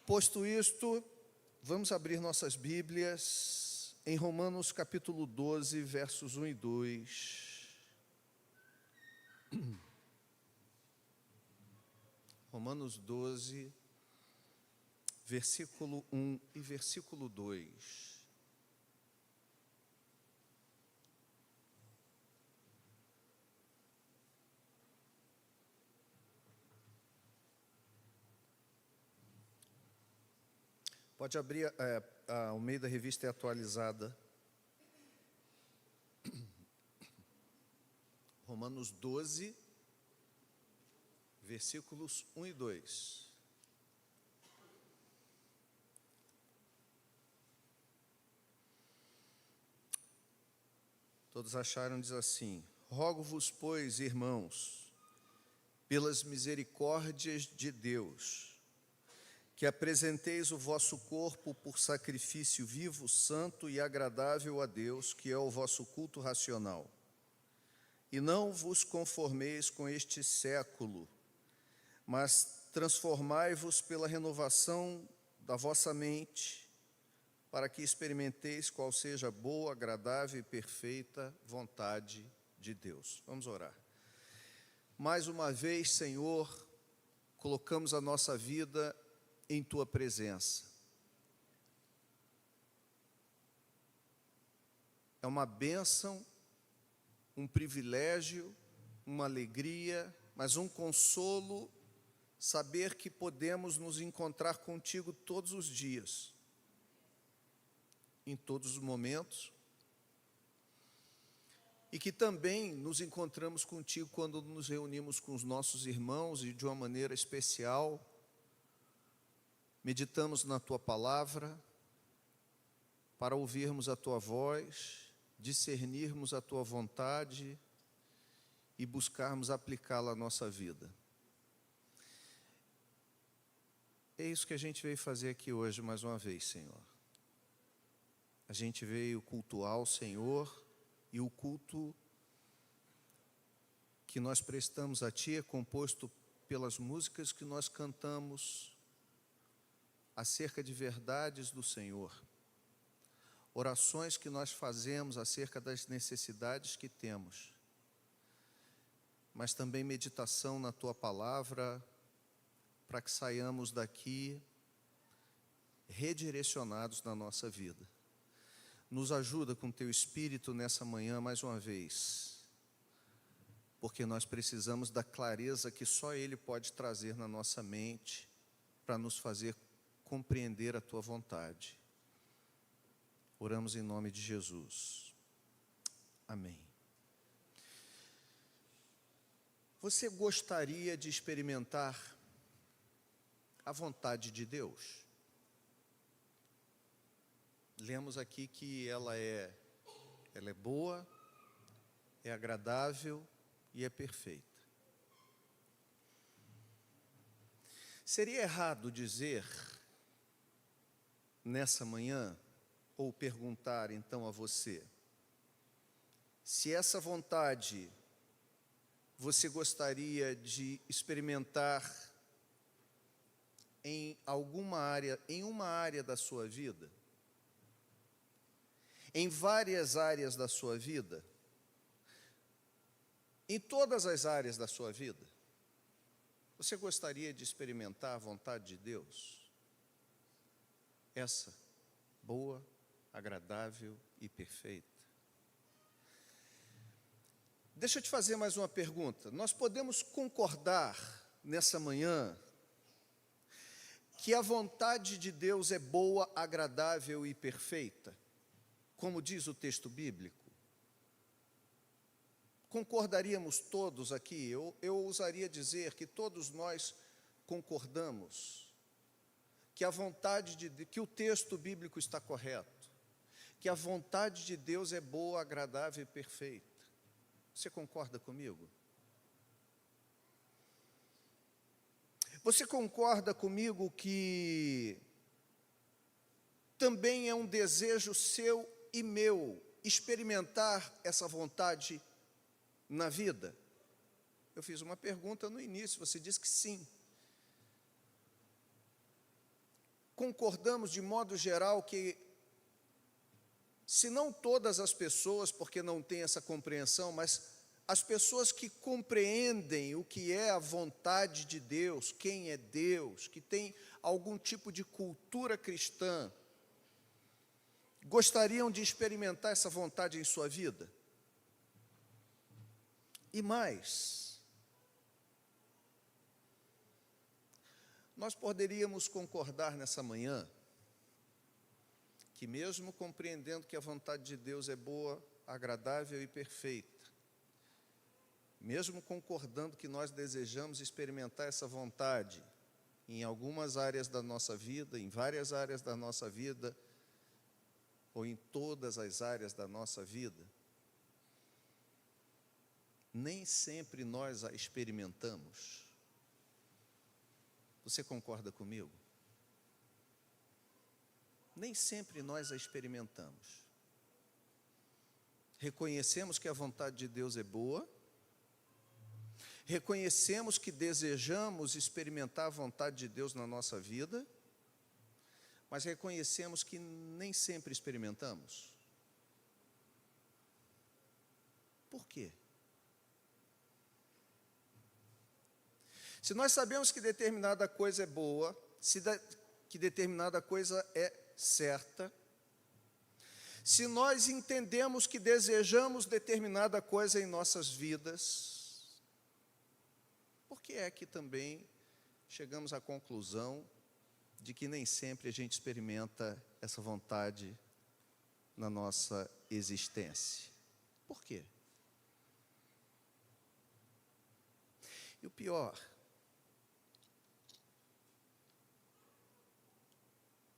Posto isto, vamos abrir nossas Bíblias em Romanos capítulo 12, versos 1 e 2. Romanos 12, versículo 1 e versículo 2. Pode abrir a Almeida Revista Atualizada. Romanos 12, versículos 1 e 2. Todos acharam, diz assim: rogo-vos, pois, irmãos, pelas misericórdias de Deus, que apresenteis o vosso corpo por sacrifício vivo, santo e agradável a Deus, que é o vosso culto racional. E não vos conformeis com este século, mas transformai-vos pela renovação da vossa mente, para que experimenteis qual seja a boa, agradável e perfeita vontade de Deus. Vamos orar. Mais uma vez, Senhor, colocamos a nossa vida em Tua presença. É uma bênção, um privilégio, uma alegria, mas um consolo saber que podemos nos encontrar contigo todos os dias, em todos os momentos, e que também nos encontramos contigo quando nos reunimos com os nossos irmãos e de uma maneira especial meditamos na Tua palavra para ouvirmos a Tua voz, discernirmos a Tua vontade e buscarmos aplicá-la à nossa vida. É isso que a gente veio fazer aqui hoje mais uma vez, Senhor. A gente veio cultuar o Senhor e o culto que nós prestamos a Ti é composto pelas músicas que nós cantamos acerca de verdades do Senhor, orações que nós fazemos acerca das necessidades que temos, mas também meditação na Tua palavra, para que saiamos daqui redirecionados na nossa vida. Nos ajuda com Teu Espírito nessa manhã mais uma vez, porque nós precisamos da clareza que só Ele pode trazer na nossa mente, para nos fazer compreender a Tua vontade. Oramos em nome de Jesus. Amém. Você gostaria de experimentar a vontade de Deus? Lemos aqui que ela é boa, é agradável e é perfeita. Seria errado dizer nessa manhã, ou perguntar então a você, se essa vontade você gostaria de experimentar em alguma área, em uma área da sua vida, em várias áreas da sua vida, em todas as áreas da sua vida. Você gostaria de experimentar a vontade de Deus? Essa, boa, agradável e perfeita. Deixa eu te fazer mais uma pergunta. Nós podemos concordar nessa manhã que a vontade de Deus é boa, agradável e perfeita, como diz o texto bíblico? Concordaríamos todos aqui? Eu ousaria dizer que todos nós concordamos que a vontade que o texto bíblico está correto, que a vontade de Deus é boa, agradável e perfeita. Você concorda comigo? Você concorda comigo que também é um desejo seu e meu experimentar essa vontade na vida? Eu fiz uma pergunta no início, você disse que sim. concordamos de modo geral que, se não todas as pessoas, porque não têm essa compreensão, mas as pessoas que compreendem o que é a vontade de Deus, quem é Deus, que tem algum tipo de cultura cristã, gostariam de experimentar essa vontade em sua vida? E mais, nós poderíamos concordar nessa manhã que, mesmo compreendendo que a vontade de Deus é boa, agradável e perfeita, mesmo concordando que nós desejamos experimentar essa vontade em algumas áreas da nossa vida, em várias áreas da nossa vida, ou em todas as áreas da nossa vida, nem sempre nós a experimentamos. Você concorda comigo? Nem sempre nós a experimentamos. Reconhecemos que a vontade de Deus é boa, reconhecemos que desejamos experimentar a vontade de Deus na nossa vida, mas reconhecemos que nem sempre experimentamos. Por quê? Se nós sabemos que determinada coisa é boa, que determinada coisa é certa, se nós entendemos que desejamos determinada coisa em nossas vidas, por que é que também chegamos à conclusão de que nem sempre a gente experimenta essa vontade na nossa existência? Por quê? E o pior,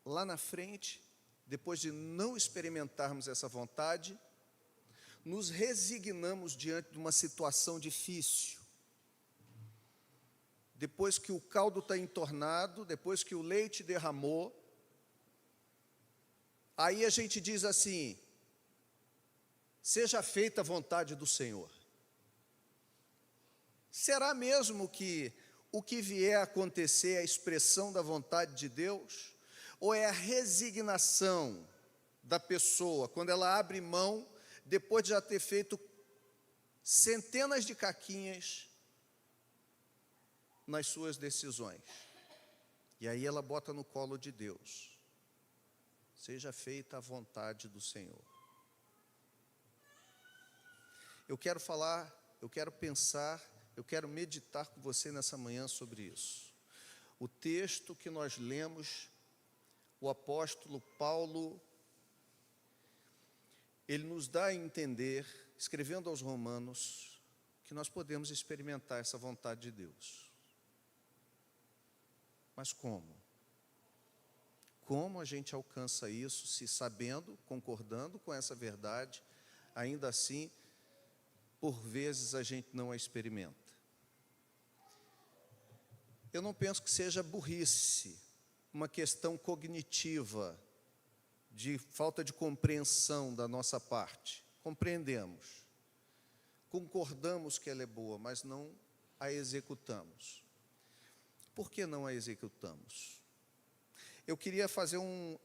lá na frente, depois de não experimentarmos essa vontade, nos resignamos diante de uma situação difícil. Depois que o caldo está entornado, depois que o leite derramou, aí a gente diz assim: seja feita a vontade do Senhor. Será mesmo que o que vier a acontecer é a expressão da vontade de Deus? Ou é a resignação da pessoa, quando ela abre mão, depois de já ter feito centenas de caquinhas nas suas decisões? E aí ela bota no colo de Deus: seja feita a vontade do Senhor. Eu quero falar, eu quero pensar, eu quero meditar com você nessa manhã sobre isso. O texto que nós lemos, o apóstolo Paulo, ele nos dá a entender, escrevendo aos Romanos, que nós podemos experimentar essa vontade de Deus. Mas como? Como a gente alcança isso, se sabendo, concordando com essa verdade, ainda assim, por vezes a gente não a experimenta? Eu não penso que seja burrice, uma questão cognitiva, de falta de compreensão da nossa parte. Compreendemos, concordamos que ela é boa, mas não a executamos. Por que não a executamos? Eu queria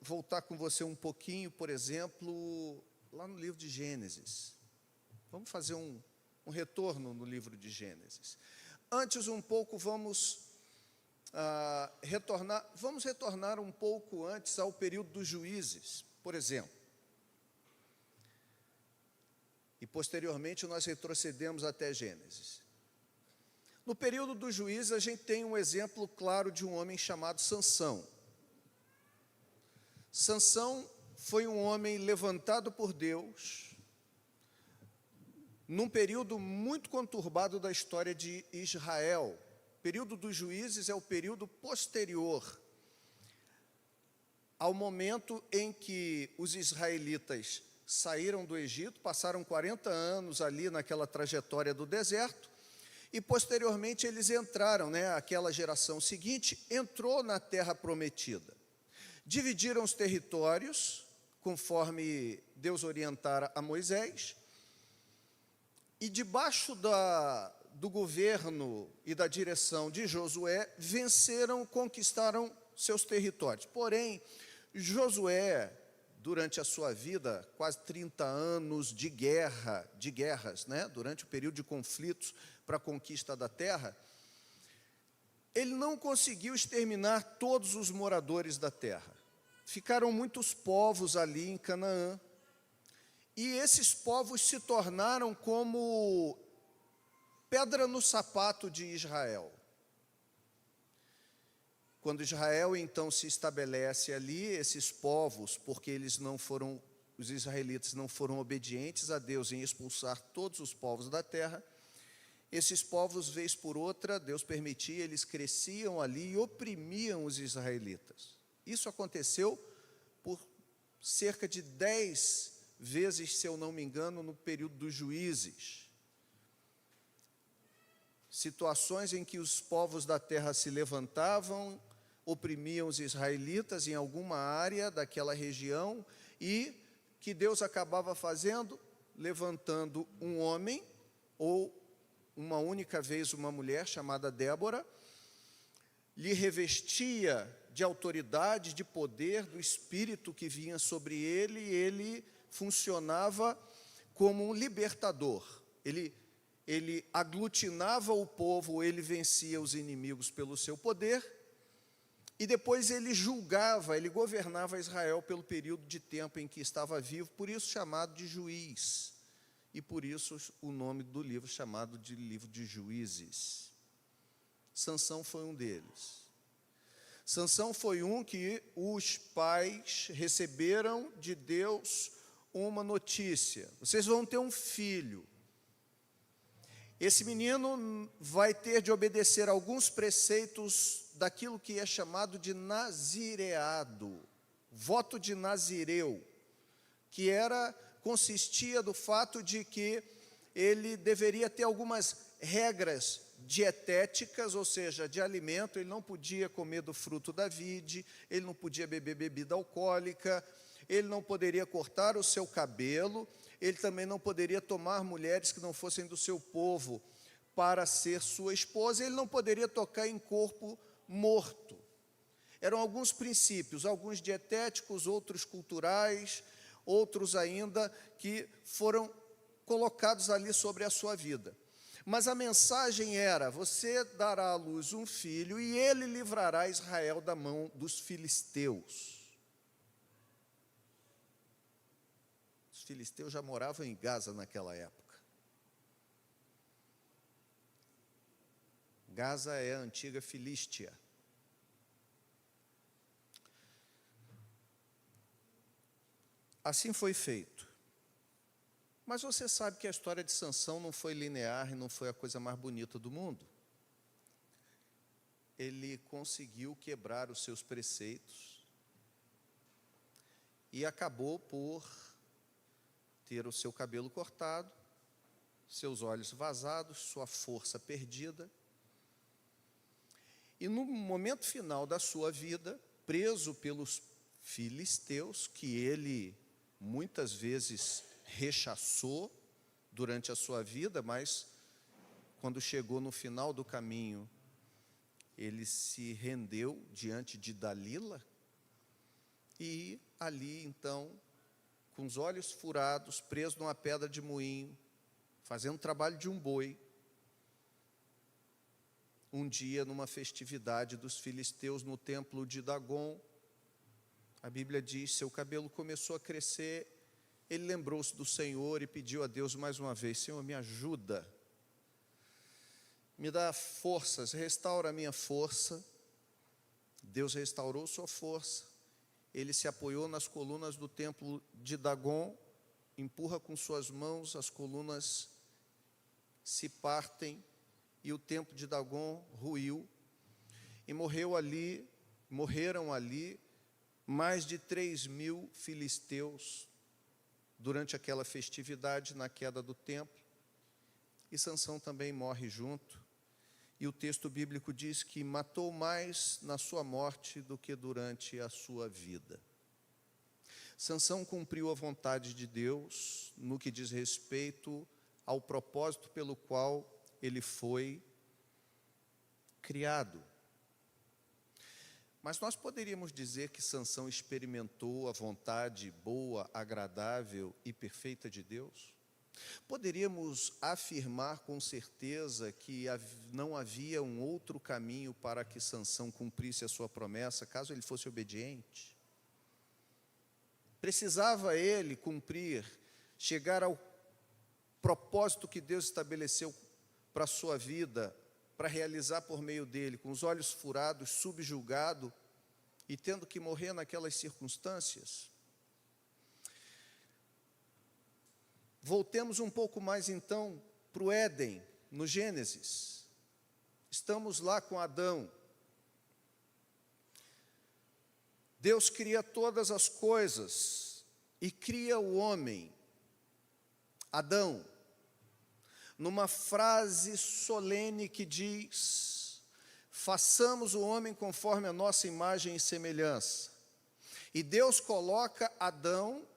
voltar com você um pouquinho, por exemplo, lá no livro de Gênesis. Vamos fazer um retorno no livro de Gênesis. Antes um pouco, vamos retornar um pouco antes ao período dos juízes, por exemplo. E posteriormente nós retrocedemos até Gênesis. No período dos juízes a gente tem um exemplo claro de um homem chamado Sansão. Sansão foi um homem levantado por Deus num período muito conturbado da história de Israel. O período dos juízes é o período posterior ao momento em que os israelitas saíram do Egito, passaram 40 anos ali naquela trajetória do deserto, e posteriormente eles entraram, aquela geração seguinte entrou na terra prometida. Dividiram os territórios, conforme Deus orientara a Moisés, e debaixo do governo e da direção de Josué, venceram, conquistaram seus territórios. Porém, Josué, durante a sua vida, quase 30 anos de guerras, né? Durante o período de conflitos para a conquista da terra, ele não conseguiu exterminar todos os moradores da terra. Ficaram muitos povos ali em Canaã, e esses povos se tornaram como pedra no sapato de Israel. Quando Israel então se estabelece ali, esses povos, porque os israelitas não foram obedientes a Deus em expulsar todos os povos da terra, esses povos, vez por outra, Deus permitia, eles cresciam ali e oprimiam os israelitas. Isso aconteceu por cerca de 10 vezes, se eu não me engano, no período dos juízes. Situações em que os povos da terra se levantavam, oprimiam os israelitas em alguma área daquela região, e que Deus acabava fazendo? Levantando um homem, ou uma única vez uma mulher chamada Débora, lhe revestia de autoridade, de poder, do Espírito que vinha sobre ele, e ele funcionava como um libertador. Ele aglutinava o povo, ele vencia os inimigos pelo seu poder, e depois ele julgava, ele governava Israel pelo período de tempo em que estava vivo, por isso chamado de juiz, e por isso o nome do livro chamado de livro de Juízes. Sansão foi um deles. Sansão foi um que os pais receberam de Deus uma notícia: vocês vão ter um filho. Esse menino vai ter de obedecer alguns preceitos daquilo que é chamado de nazireado, voto de nazireu, que consistia do fato de que ele deveria ter algumas regras dietéticas, ou seja, de alimento. Ele não podia comer do fruto da vide, ele não podia beber bebida alcoólica, ele não poderia cortar o seu cabelo, ele também não poderia tomar mulheres que não fossem do seu povo para ser sua esposa, ele não poderia tocar em corpo morto. Eram alguns princípios, alguns dietéticos, outros culturais, outros ainda que foram colocados ali sobre a sua vida. Mas a mensagem era: você dará à luz um filho e ele livrará Israel da mão dos filisteus. Os filisteus já moravam em Gaza naquela época. Gaza é a antiga Filístia. Assim foi feito. Mas você sabe que a história de Sansão não foi linear e não foi a coisa mais bonita do mundo. Ele conseguiu quebrar os seus preceitos e acabou por ter o seu cabelo cortado, seus olhos vazados, sua força perdida. E no momento final da sua vida, preso pelos filisteus, que ele muitas vezes rechaçou durante a sua vida, mas quando chegou no final do caminho, ele se rendeu diante de Dalila, e ali então, com os olhos furados, preso numa pedra de moinho, fazendo trabalho de um boi, um dia numa festividade dos filisteus no templo de Dagon, a Bíblia diz, seu cabelo começou a crescer, ele lembrou-se do Senhor e pediu a Deus mais uma vez: Senhor, me ajuda, me dá forças, restaura a minha força. Deus restaurou sua força, ele se apoiou nas colunas do templo de Dagon, empurra com suas mãos, as colunas se partem, e o templo de Dagon ruiu, e morreram ali mais de 3.000 filisteus durante aquela festividade, na queda do templo, e Sansão também morre junto, e o texto bíblico diz que matou mais na sua morte do que durante a sua vida. Sansão cumpriu a vontade de Deus no que diz respeito ao propósito pelo qual ele foi criado. Mas nós poderíamos dizer que Sansão experimentou a vontade boa, agradável e perfeita de Deus? Poderíamos afirmar com certeza que não havia um outro caminho para que Sansão cumprisse a sua promessa, caso ele fosse obediente? Precisava ele cumprir, chegar ao propósito que Deus estabeleceu para a sua vida, para realizar por meio dele, com os olhos furados, subjugado e tendo que morrer naquelas circunstâncias? Voltemos um pouco mais então para o Éden, no Gênesis. Estamos lá com Adão. Deus cria todas as coisas e cria o homem, Adão, numa frase solene que diz: façamos o homem conforme a nossa imagem e semelhança. E Deus coloca Adão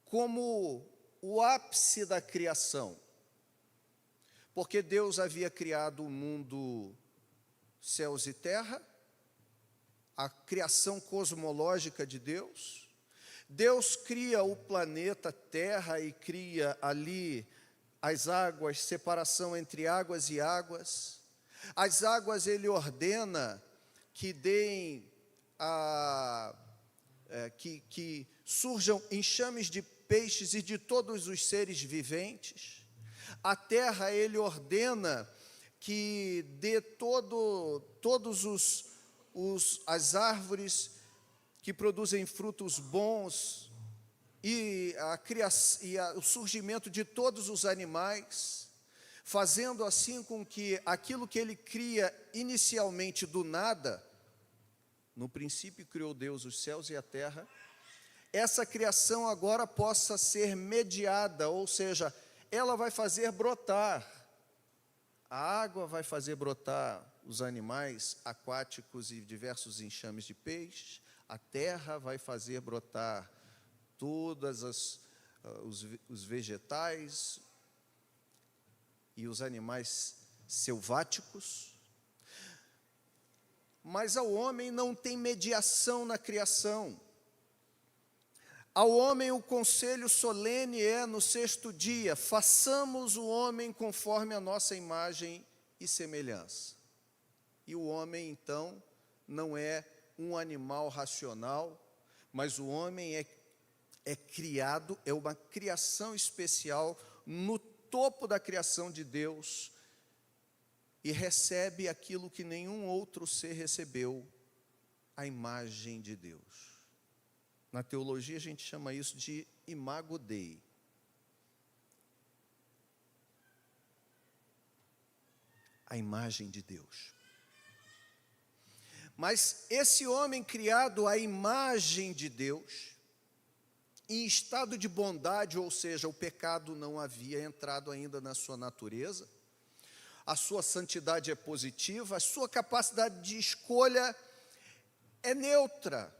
como o ápice da criação, porque Deus havia criado o mundo, céus e terra, a criação cosmológica de Deus. Deus cria o planeta Terra e cria ali as águas, separação entre águas e águas. As águas ele ordena que deem que surjam enxames de peixes e de todos os seres viventes. A terra ele ordena que dê todos as árvores que produzem frutos bons e o surgimento de todos os animais, fazendo assim com que aquilo que ele cria inicialmente do nada, no princípio criou Deus os céus e a terra, essa criação agora possa ser mediada, ou seja, ela vai fazer brotar, a água vai fazer brotar os animais aquáticos e diversos enxames de peixe, a terra vai fazer brotar todos os vegetais e os animais selváticos. Mas ao homem não tem mediação na criação. Ao homem o conselho solene é no sexto dia: façamos o homem conforme a nossa imagem e semelhança. E o homem então não é um animal racional, mas o homem é criado, é uma criação especial no topo da criação de Deus e recebe aquilo que nenhum outro ser recebeu, a imagem de Deus. Na teologia a gente chama isso de imago Dei. A imagem de Deus. Mas esse homem criado à imagem de Deus, em estado de bondade, ou seja, o pecado não havia entrado ainda na sua natureza, a sua santidade é positiva, a sua capacidade de escolha é neutra.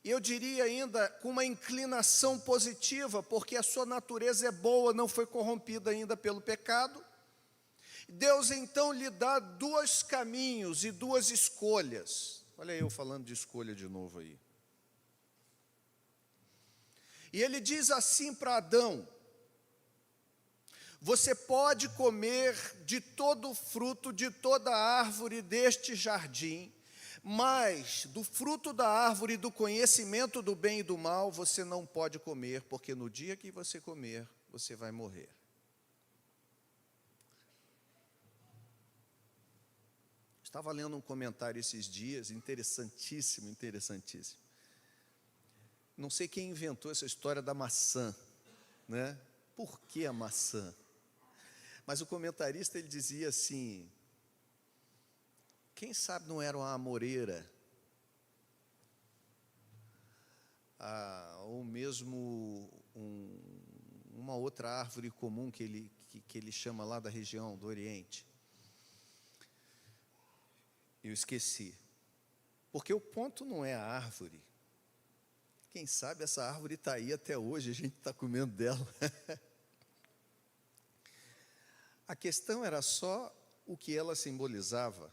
E eu diria ainda com uma inclinação positiva, porque a sua natureza é boa, não foi corrompida ainda pelo pecado. Deus então lhe dá dois caminhos e duas escolhas. Olha eu falando de escolha de novo aí. E ele diz assim para Adão: você pode comer de todo o fruto, de toda a árvore deste jardim, mas do fruto da árvore do conhecimento do bem e do mal você não pode comer, porque no dia que você comer, você vai morrer. Estava lendo um comentário esses dias, interessantíssimo, interessantíssimo. Não sei quem inventou essa história da maçã, né? Por que a maçã? Mas o comentarista ele dizia assim: quem sabe não era uma amoreira, ou mesmo uma outra árvore comum que ele chama lá da região do Oriente. Eu esqueci. Porque o ponto não é a árvore. Quem sabe essa árvore está aí até hoje, a gente está comendo dela. A questão era só o que ela simbolizava.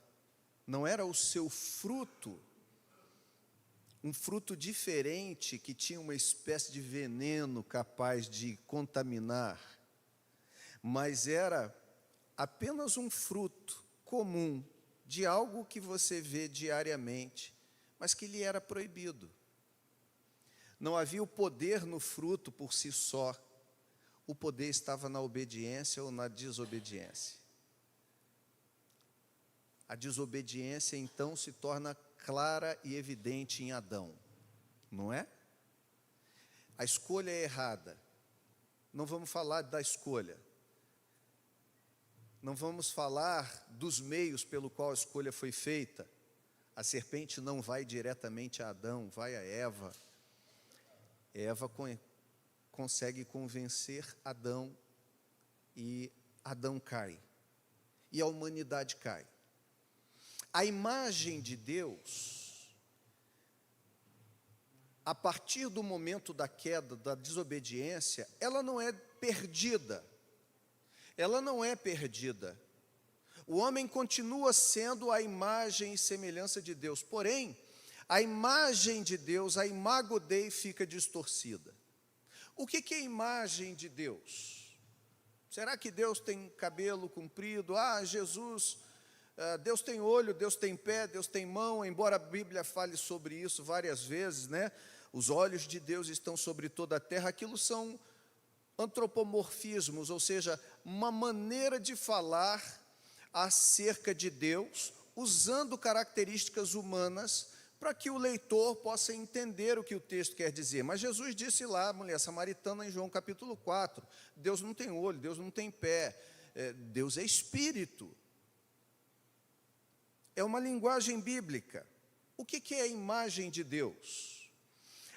não era o seu fruto, um fruto diferente que tinha uma espécie de veneno capaz de contaminar, mas era apenas um fruto comum de algo que você vê diariamente, mas que lhe era proibido. Não havia o poder no fruto por si só, o poder estava na obediência ou na desobediência. A desobediência, então, se torna clara e evidente em Adão, não é? A escolha é errada. Não vamos falar da escolha. Não vamos falar dos meios pelo qual a escolha foi feita. A serpente não vai diretamente a Adão, vai a Eva. Eva consegue convencer Adão e Adão cai. E a humanidade cai. A imagem de Deus, a partir do momento da queda, da desobediência, ela não é perdida. Ela não é perdida. O homem continua sendo a imagem e semelhança de Deus. Porém, a imagem de Deus, a imago Dei, fica distorcida. O que é imagem de Deus? Será que Deus tem cabelo comprido? Jesus, Deus tem olho, Deus tem pé, Deus tem mão, embora a Bíblia fale sobre isso várias vezes, né? Os olhos de Deus estão sobre toda a terra. Aquilo são antropomorfismos, ou seja, uma maneira de falar acerca de Deus, usando características humanas, para que o leitor possa entender o que o texto quer dizer. Mas Jesus disse lá, a mulher samaritana, em João capítulo 4, Deus não tem olho, Deus não tem pé, Deus é espírito. É uma linguagem bíblica. O que é a imagem de Deus?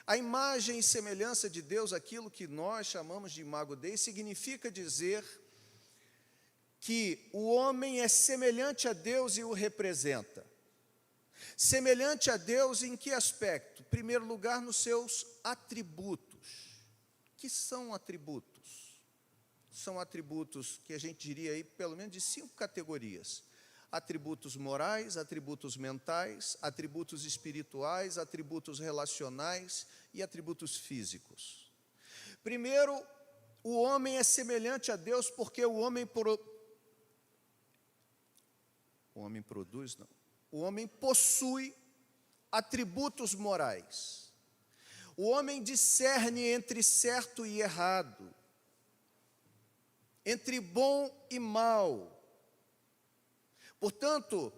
A imagem e semelhança de Deus, aquilo que nós chamamos de imago Dei, significa dizer que o homem é semelhante a Deus e o representa. Semelhante a Deus em que aspecto? Em primeiro lugar, nos seus atributos. Que são atributos? São atributos que a gente diria aí, pelo menos de 5 categorias. Atributos morais, atributos mentais, atributos espirituais, atributos relacionais e atributos físicos. Primeiro, o homem é semelhante a Deus porque o homem possui atributos morais. O homem discerne entre certo e errado, entre bom e mal. Portanto,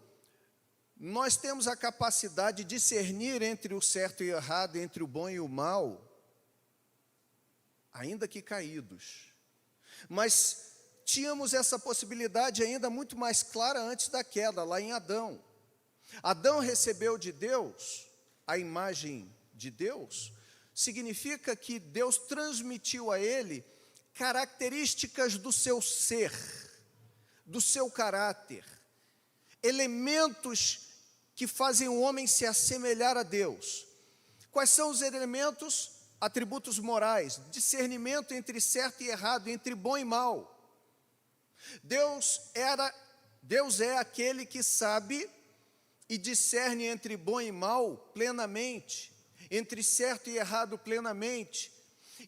nós temos a capacidade de discernir entre o certo e o errado, entre o bom e o mal, ainda que caídos. Mas tínhamos essa possibilidade ainda muito mais clara antes da queda, lá em Adão. Adão recebeu de Deus a imagem de Deus, significa que Deus transmitiu a ele características do seu ser, do seu caráter, elementos que fazem o homem se assemelhar a Deus. Quais são os elementos? Atributos morais, discernimento entre certo e errado, entre bom e mal. Deus é aquele que sabe e discerne entre bom e mal plenamente, entre certo e errado plenamente.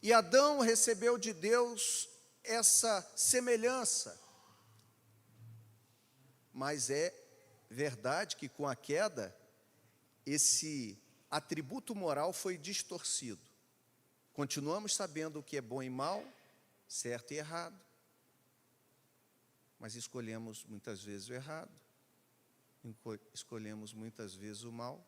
E Adão recebeu de Deus essa semelhança. Mas é verdade que com a queda, esse atributo moral foi distorcido. Continuamos sabendo o que é bom e mal, certo e errado, mas escolhemos muitas vezes o errado, escolhemos muitas vezes o mal.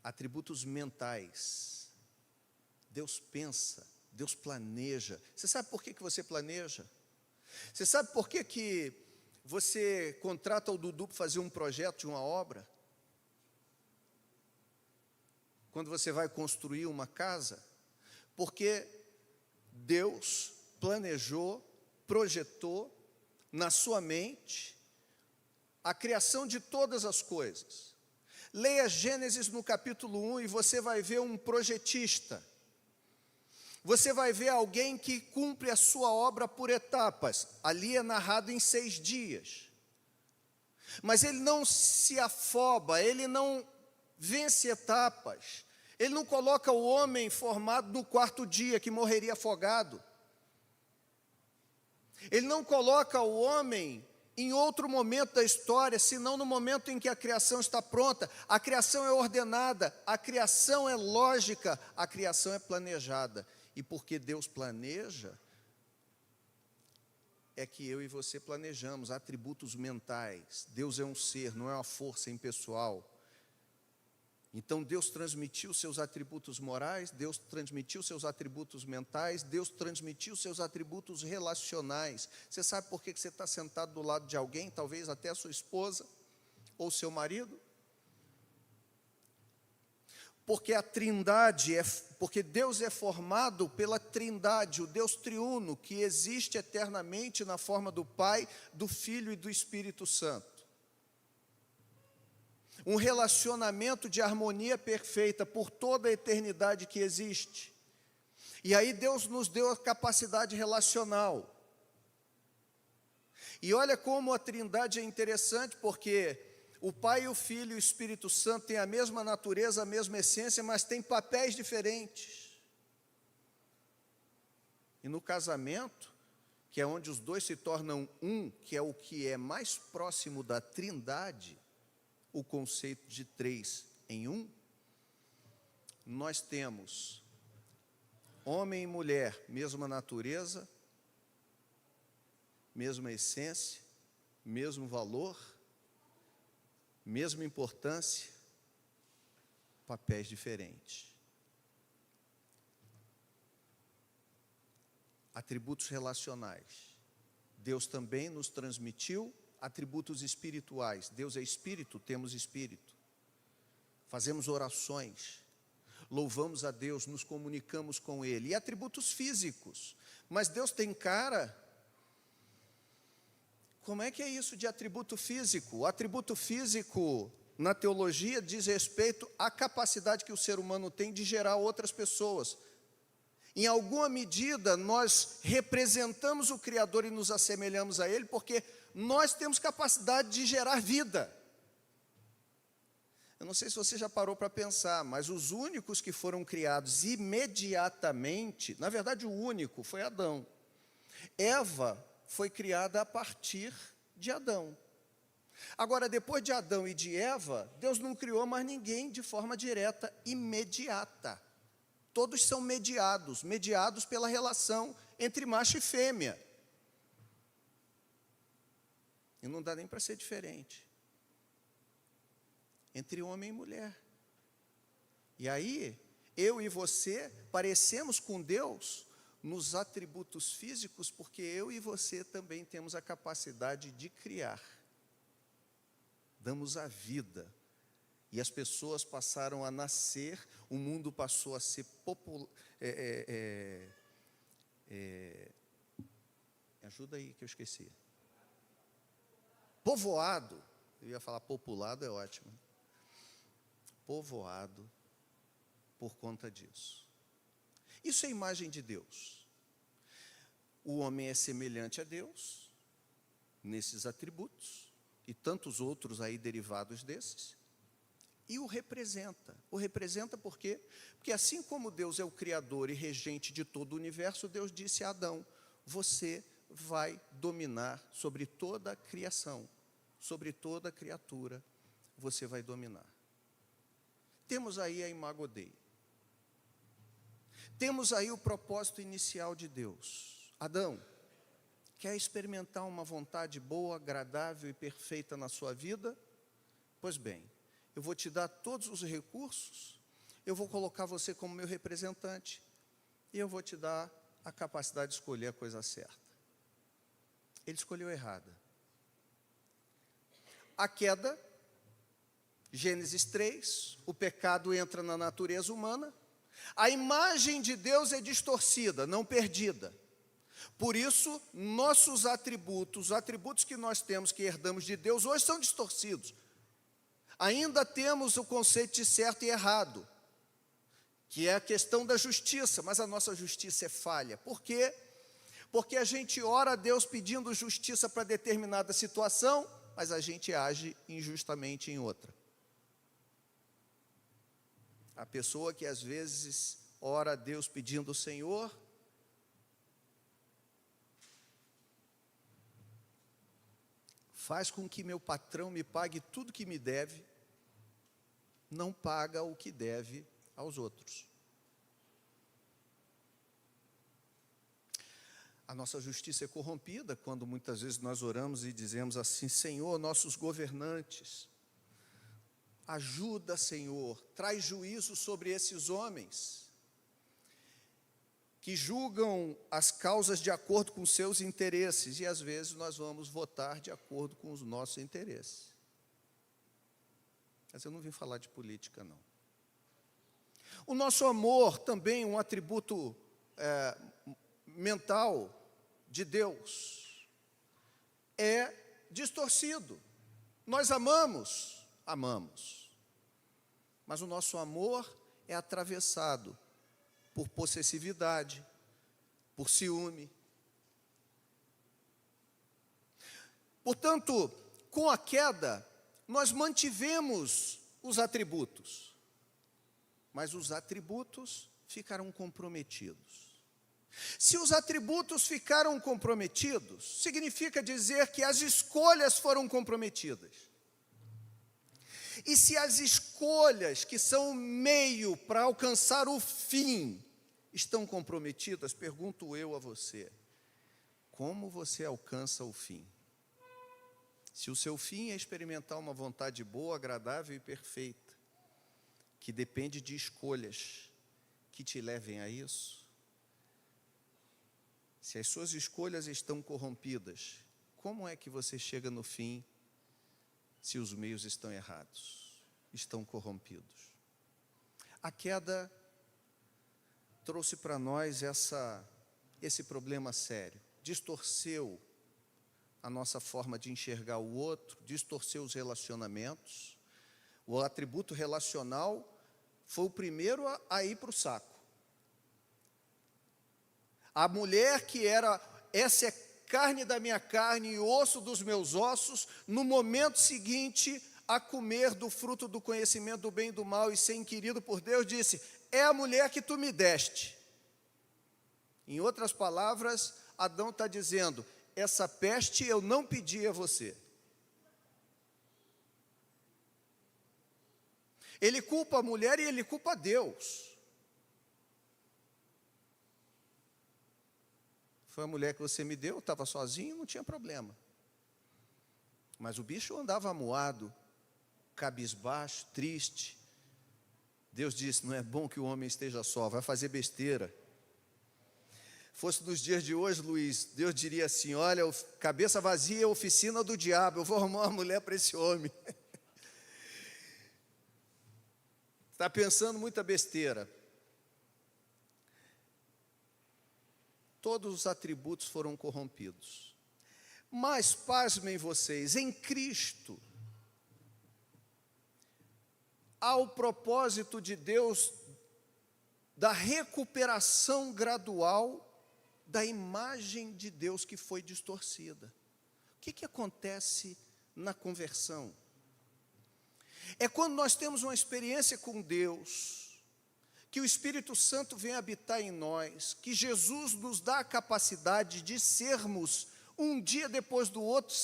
Atributos mentais. Deus pensa, Deus planeja. Você sabe por que você planeja? Você sabe por que você contrata o Dudu para fazer um projeto de uma obra? Quando você vai construir uma casa? Porque Deus planejou, projetou na sua mente a criação de todas as coisas. Leia Gênesis no capítulo 1 e você vai ver um projetista Você vai ver alguém que cumpre a sua obra por etapas. Ali é narrado em 6 dias. Mas ele não se afoba, ele não vence etapas. Ele não coloca o homem formado no 4º dia, que morreria afogado. Ele não coloca o homem em outro momento da história, senão no momento em que a criação está pronta. A criação é ordenada, a criação é lógica, a criação é planejada. E porque Deus planeja, é que eu e você planejamos atributos mentais. Deus é um ser, não é uma força impessoal. Então Deus transmitiu seus atributos morais, Deus transmitiu seus atributos mentais, Deus transmitiu seus atributos relacionais. Você sabe por que você está sentado do lado de alguém, talvez até a sua esposa ou seu marido? Porque a Trindade porque Deus é formado pela Trindade, o Deus triuno, que existe eternamente na forma do Pai, do Filho e do Espírito Santo. Um relacionamento de harmonia perfeita por toda a eternidade que existe. E aí Deus nos deu a capacidade relacional. E olha como a Trindade é interessante, porque o Pai, o Filho e o Espírito Santo têm a mesma natureza, a mesma essência, mas têm papéis diferentes. E no casamento, que é onde os dois se tornam um, que é o que é mais próximo da Trindade, o conceito de 3 em 1, nós temos homem e mulher, mesma natureza, mesma essência, mesmo valor, mesma importância, papéis diferentes. Atributos relacionais. Deus também nos transmitiu atributos espirituais. Deus é espírito, temos espírito. Fazemos orações, louvamos a Deus, nos comunicamos com Ele. E atributos físicos. Mas Deus tem cara. Como é que é isso de atributo físico? O atributo físico, na teologia, diz respeito à capacidade que o ser humano tem de gerar outras pessoas. Em alguma medida, nós representamos o Criador e nos assemelhamos a Ele, porque nós temos capacidade de gerar vida. Eu não sei se você já parou para pensar, mas os únicos que foram criados imediatamente, na verdade o único foi Adão. Eva foi criada a partir de Adão. Agora, depois de Adão e de Eva, Deus não criou mais ninguém de forma direta, imediata. Todos são mediados pela relação entre macho e fêmea. E não dá nem para ser diferente. Entre homem e mulher. E aí, eu e você parecemos com Deus nos atributos físicos, porque eu e você também temos a capacidade de criar. Damos a vida. E as pessoas passaram a nascer, o mundo passou a ser popular. Ajuda aí que eu esqueci. Povoado. Eu ia falar populado, é ótimo. Povoado por conta disso. Isso é a imagem de Deus. O homem é semelhante a Deus, nesses atributos, e tantos outros aí derivados desses, e o representa. O representa por quê? Porque assim como Deus é o Criador e regente de todo o universo, Deus disse a Adão: você vai dominar sobre toda a criação, sobre toda a criatura, você vai dominar. Temos aí a imago Dei. Temos aí o propósito inicial de Deus. Adão, quer experimentar uma vontade boa, agradável e perfeita na sua vida? Pois bem, eu vou te dar todos os recursos, eu vou colocar você como meu representante, e eu vou te dar a capacidade de escolher a coisa certa. Ele escolheu errada. A queda, Gênesis 3, o pecado entra na natureza humana, a imagem de Deus é distorcida, não perdida. Por isso, nossos atributos, os atributos que nós temos, que herdamos de Deus, hoje são distorcidos. Ainda temos o conceito de certo e errado, que é a questão da justiça, mas a nossa justiça é falha. Por quê? Porque a gente ora a Deus pedindo justiça para determinada situação, mas a gente age injustamente em outra. A pessoa que às vezes ora a Deus pedindo: Senhor, faz com que meu patrão me pague tudo que me deve, não paga o que deve aos outros. A nossa justiça é corrompida quando muitas vezes nós oramos e dizemos assim: Senhor, nossos governantes, ajuda, Senhor, traz juízo sobre esses homens que julgam as causas de acordo com seus interesses, e às vezes nós vamos votar de acordo com os nossos interesses. Mas eu não vim falar de política, não. O nosso amor também, um atributo mental de Deus, é distorcido. Nós amamos, mas o nosso amor é atravessado por possessividade, por ciúme. Portanto, com a queda, nós mantivemos os atributos, mas os atributos ficaram comprometidos. Se os atributos ficaram comprometidos, significa dizer que as escolhas foram comprometidas. E se as escolhas, que são o meio para alcançar o fim, estão comprometidas, pergunto eu a você: como você alcança o fim? Se o seu fim é experimentar uma vontade boa, agradável e perfeita, que depende de escolhas que te levem a isso, se as suas escolhas estão corrompidas, como é que você chega no fim se os meios estão errados, estão corrompidos? A queda trouxe para nós esse problema sério, distorceu a nossa forma de enxergar o outro, distorceu os relacionamentos. O atributo relacional foi o primeiro a ir para o saco. A mulher que era: essa é carne da minha carne e osso dos meus ossos, no momento seguinte a comer do fruto do conhecimento do bem e do mal e ser inquirido por Deus, disse: é a mulher que tu me deste. Em outras palavras, Adão está dizendo: essa peste eu não pedi a você. Ele culpa a mulher e ele culpa a Deus. Foi a mulher que você me deu, estava sozinho, não tinha problema. Mas o bicho andava amuado, cabisbaixo, triste. Deus disse: não é bom que o homem esteja só, vai fazer besteira. Fosse nos dias de hoje, Luiz, Deus diria assim: olha, cabeça vazia é oficina do diabo, eu vou arrumar uma mulher para esse homem. Está pensando muita besteira. Todos os atributos foram corrompidos. Mas, pasmem vocês, em Cristo, há o propósito de Deus da recuperação gradual da imagem de Deus que foi distorcida. O que acontece na conversão? É quando nós temos uma experiência com Deus, que o Espírito Santo vem habitar em nós, que Jesus nos dá a capacidade de sermos, um dia depois do outro,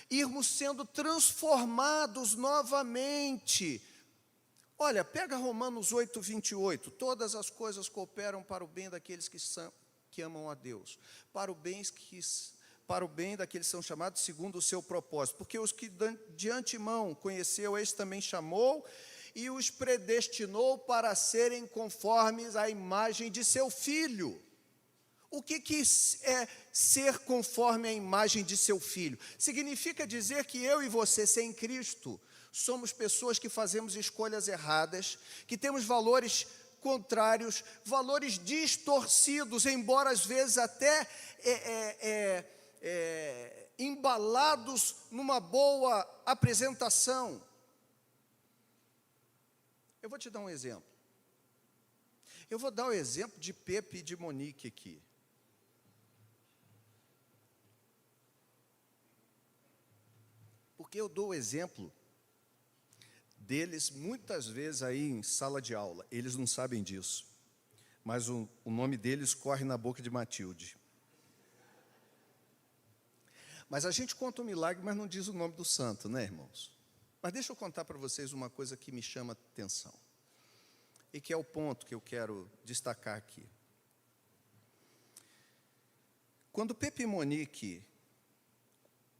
irmos sendo transformados novamente. Olha, pega Romanos 8, 28, todas as coisas cooperam para o bem daqueles que amam a Deus, para o bem daqueles que são chamados segundo o seu propósito, porque os que de antemão conheceu, esse também chamou, e os predestinou para serem conformes à imagem de seu Filho. O que é ser conforme à imagem de seu Filho? Significa dizer que eu e você, sem Cristo, somos pessoas que fazemos escolhas erradas, que temos valores contrários, valores distorcidos, embora às vezes até embalados numa boa apresentação. Eu vou te dar um exemplo. Eu vou dar o exemplo de Pepe e de Monique aqui. Porque eu dou o exemplo deles muitas vezes aí em sala de aula. Eles não sabem disso, mas o nome deles corre na boca de Matilde. Mas a gente conta o milagre, mas não diz o nome do santo, né, irmãos? Mas deixa eu contar para vocês uma coisa que me chama a atenção, e que é o ponto que eu quero destacar aqui. Quando Pepe e Monique,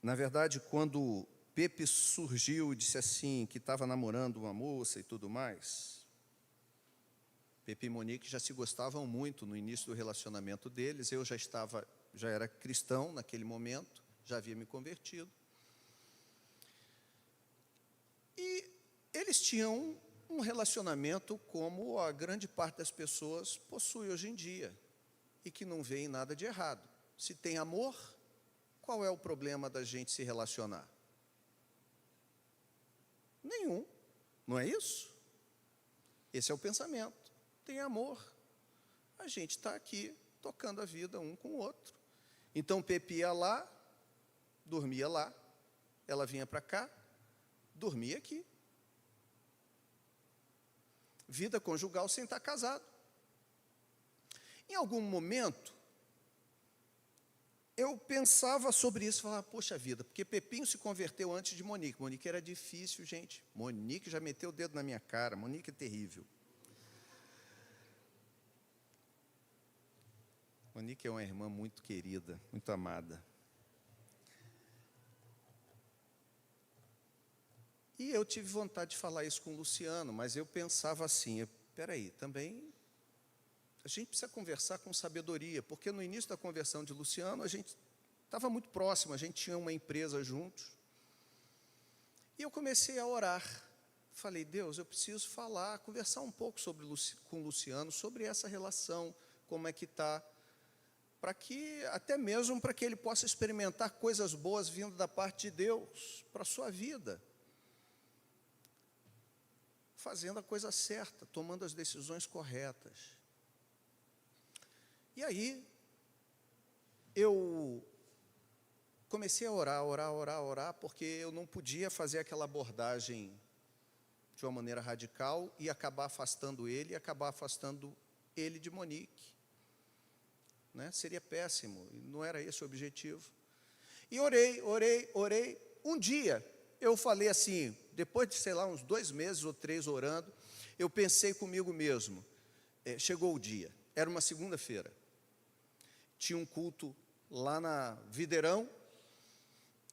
na verdade, quando Pepe surgiu e disse assim, que estava namorando uma moça e tudo mais, Pepe e Monique já se gostavam muito no início do relacionamento deles. Eu já era cristão naquele momento, já havia me convertido. E eles tinham um relacionamento como a grande parte das pessoas possui hoje em dia, e que não vê nada de errado. Se tem amor, qual é o problema da gente se relacionar? Nenhum, não é isso? Esse é o pensamento. Tem amor, a gente está aqui tocando a vida um com o outro. Então Pepe ia lá, dormia lá, ela vinha para cá, dormia aqui. Vida conjugal sem estar casado. Em algum momento, eu pensava sobre isso, falava, poxa vida, porque Pepinho se converteu antes de Monique. Monique era difícil, gente. Monique já meteu o dedo na minha cara. Monique é terrível. Monique é uma irmã muito querida, muito amada. E eu tive vontade de falar isso com o Luciano, mas eu pensava assim, peraí, também a gente precisa conversar com sabedoria, porque no início da conversão de Luciano, a gente estava muito próximo, a gente tinha uma empresa juntos. E eu comecei a orar. Falei, Deus, eu preciso falar, conversar um pouco com o Luciano, sobre essa relação, como é que está, para que, até mesmo para que ele possa experimentar coisas boas vindo da parte de Deus para a sua vida. Fazendo a coisa certa, tomando as decisões corretas. E aí, eu comecei a orar, porque eu não podia fazer aquela abordagem de uma maneira radical e acabar afastando ele, e acabar afastando ele de Monique. Né? Seria péssimo, não era esse o objetivo. E orei. Um dia, eu falei assim, depois de, sei lá, uns 2 meses ou 3 orando, eu pensei comigo mesmo, chegou o dia, era uma segunda-feira, tinha um culto lá na Videirão,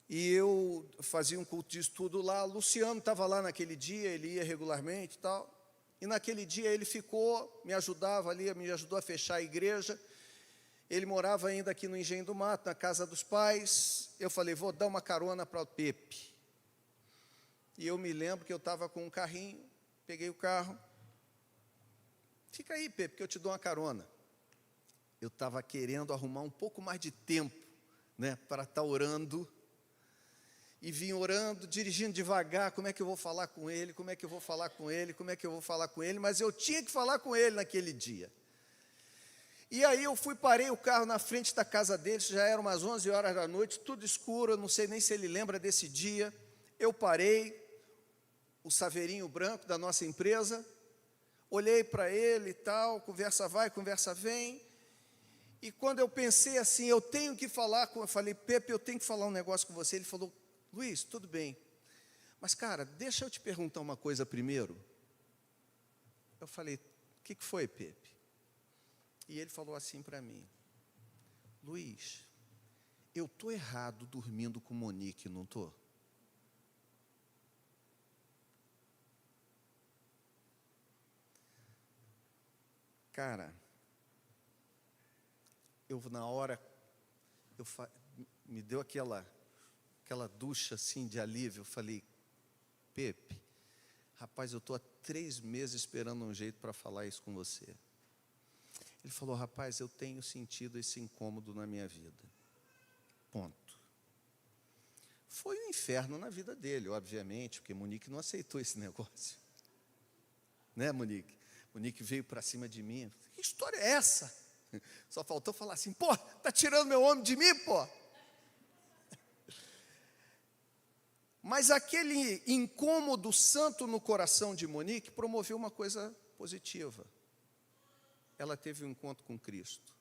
e eu fazia um culto de estudo lá. Luciano estava lá naquele dia, ele ia regularmente e tal, e naquele dia ele ficou, me ajudava ali, me ajudou a fechar a igreja. Ele morava ainda aqui no Engenho do Mato, na casa dos pais. Eu falei, vou dar uma carona para o Pepe. E eu me lembro que eu estava com um carrinho, peguei o carro. Fica aí, Pepe, que eu te dou uma carona. Eu estava querendo arrumar um pouco mais de tempo, né, para estar orando. E vim orando, dirigindo devagar, como é que eu vou falar com ele, mas eu tinha que falar com ele naquele dia. E aí eu parei o carro na frente da casa dele, já eram umas 11 horas da noite, tudo escuro, eu não sei nem se ele lembra desse dia. Eu parei, o saveirinho branco da nossa empresa, olhei para ele e tal, conversa vai, conversa vem. E quando eu pensei assim, eu tenho que falar, eu falei, Pepe, eu tenho que falar um negócio com você. Ele falou, Luiz, tudo bem, mas cara, deixa eu te perguntar uma coisa primeiro. Eu falei, o que foi, Pepe? E ele falou assim para mim, Luiz, eu estou errado dormindo com Monique, não estou? Cara, na hora, me deu aquela ducha assim de alívio. Eu falei, Pepe, rapaz, eu estou há 3 meses esperando um jeito para falar isso com você. Ele falou, rapaz, eu tenho sentido esse incômodo na minha vida. Ponto. Foi um inferno na vida dele, obviamente, porque Monique não aceitou esse negócio. Né, Monique? Monique veio para cima de mim. Que história é essa? Só faltou falar assim, pô, tá tirando meu homem de mim, pô? Mas aquele incômodo santo no coração de Monique promoveu uma coisa positiva. Ela teve um encontro com Cristo.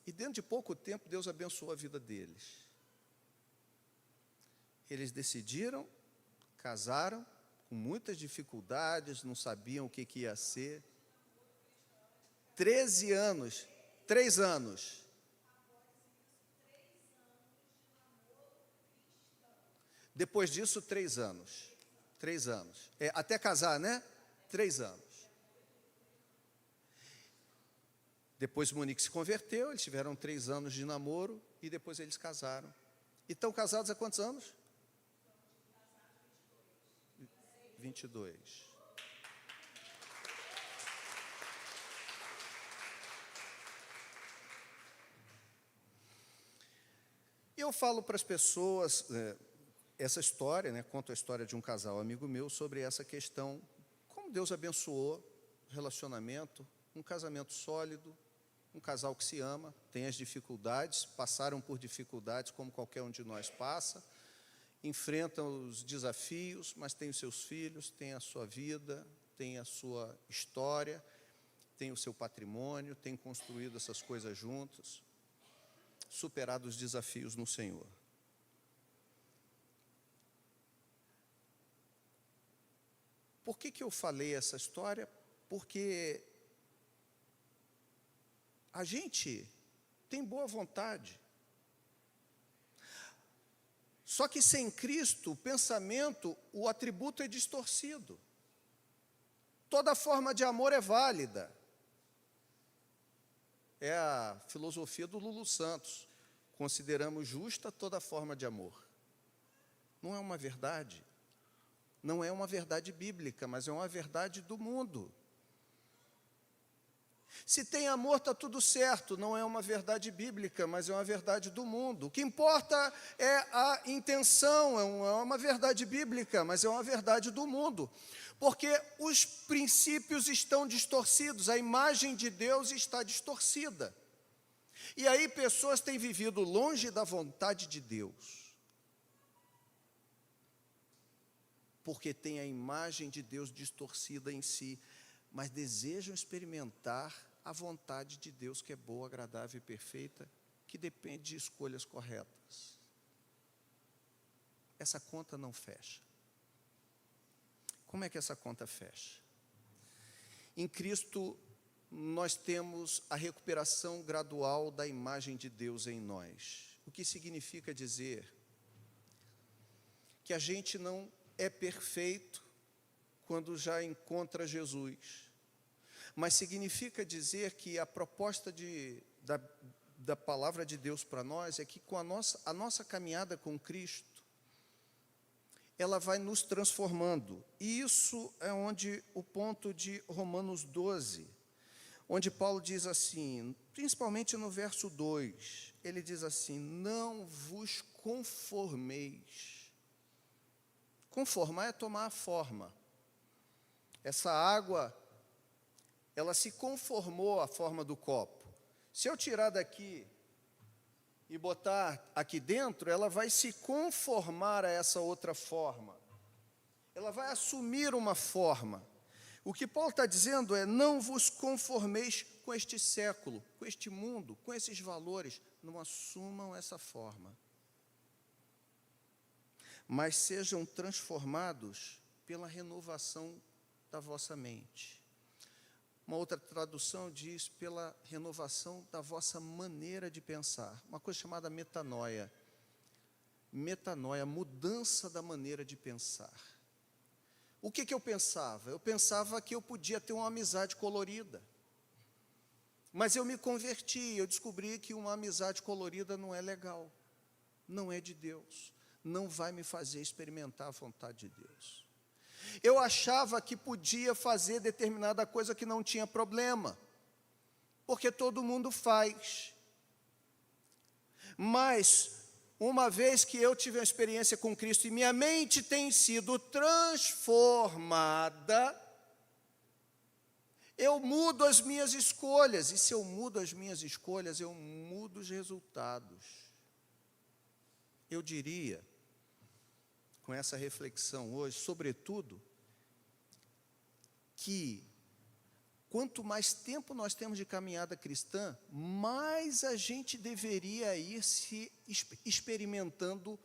E dentro de pouco tempo, Deus abençoou a vida deles. Eles decidiram, casaram, com muitas dificuldades, não sabiam o que ia ser. 13 anos, 3 anos. Depois disso, 3 anos. 3 anos. Até casar, né? 3 anos. Depois Monique se converteu, eles tiveram 3 anos de namoro e depois eles casaram. E estão casados há quantos anos? 22. E eu falo para as pessoas essa história, né, conto a história de um casal amigo meu sobre essa questão, como Deus abençoou o relacionamento, um casamento sólido, um casal que se ama, tem as dificuldades, passaram por dificuldades como qualquer um de nós passa, enfrentam os desafios, mas tem os seus filhos, tem a sua vida, tem a sua história, tem o seu patrimônio, tem construído essas coisas juntos, superado os desafios no Senhor. Por que eu falei essa história? Porque a gente tem boa vontade. Só que sem Cristo, o pensamento, o atributo é distorcido. Toda forma de amor é válida. É a filosofia do Lulu Santos. Consideramos justa toda forma de amor. Não é uma verdade. Não é uma verdade bíblica, mas é uma verdade do mundo. Se tem amor, está tudo certo. Não é uma verdade bíblica, mas é uma verdade do mundo. O que importa é a intenção. É uma verdade bíblica, mas é uma verdade do mundo. Porque os princípios estão distorcidos. A imagem de Deus está distorcida. E aí pessoas têm vivido longe da vontade de Deus. Porque tem a imagem de Deus distorcida em si, mas desejam experimentar a vontade de Deus, que é boa, agradável e perfeita, que depende de escolhas corretas. Essa conta não fecha. Como é que essa conta fecha? Em Cristo, nós temos a recuperação gradual da imagem de Deus em nós. O que significa dizer que a gente não é perfeito quando já encontra Jesus. Mas significa dizer que a proposta da palavra de Deus para nós é que com a nossa caminhada com Cristo, ela vai nos transformando. E isso é onde o ponto de Romanos 12, onde Paulo diz assim, principalmente no verso 2, ele diz assim, não vos conformeis. Conformar é tomar a forma. Essa água, ela se conformou à forma do copo. Se eu tirar daqui e botar aqui dentro, ela vai se conformar a essa outra forma. Ela vai assumir uma forma. O que Paulo está dizendo é, não vos conformeis com este século, com este mundo, com esses valores. Não assumam essa forma. Mas sejam transformados pela renovação da vossa mente. Uma outra tradução diz, pela renovação da vossa maneira de pensar. Uma coisa chamada metanoia. Metanoia, mudança da maneira de pensar. O que eu pensava? Eu pensava que eu podia ter uma amizade colorida. Mas eu me converti, eu descobri que uma amizade colorida não é legal. Não é de Deus. Não vai me fazer experimentar a vontade de Deus. Eu achava que podia fazer determinada coisa que não tinha problema, porque todo mundo faz. Mas, uma vez que eu tive uma experiência com Cristo e minha mente tem sido transformada, eu mudo as minhas escolhas. E se eu mudo as minhas escolhas, eu mudo os resultados. Eu diria, com essa reflexão hoje, sobretudo, que quanto mais tempo nós temos de caminhada cristã, mais a gente deveria ir se experimentando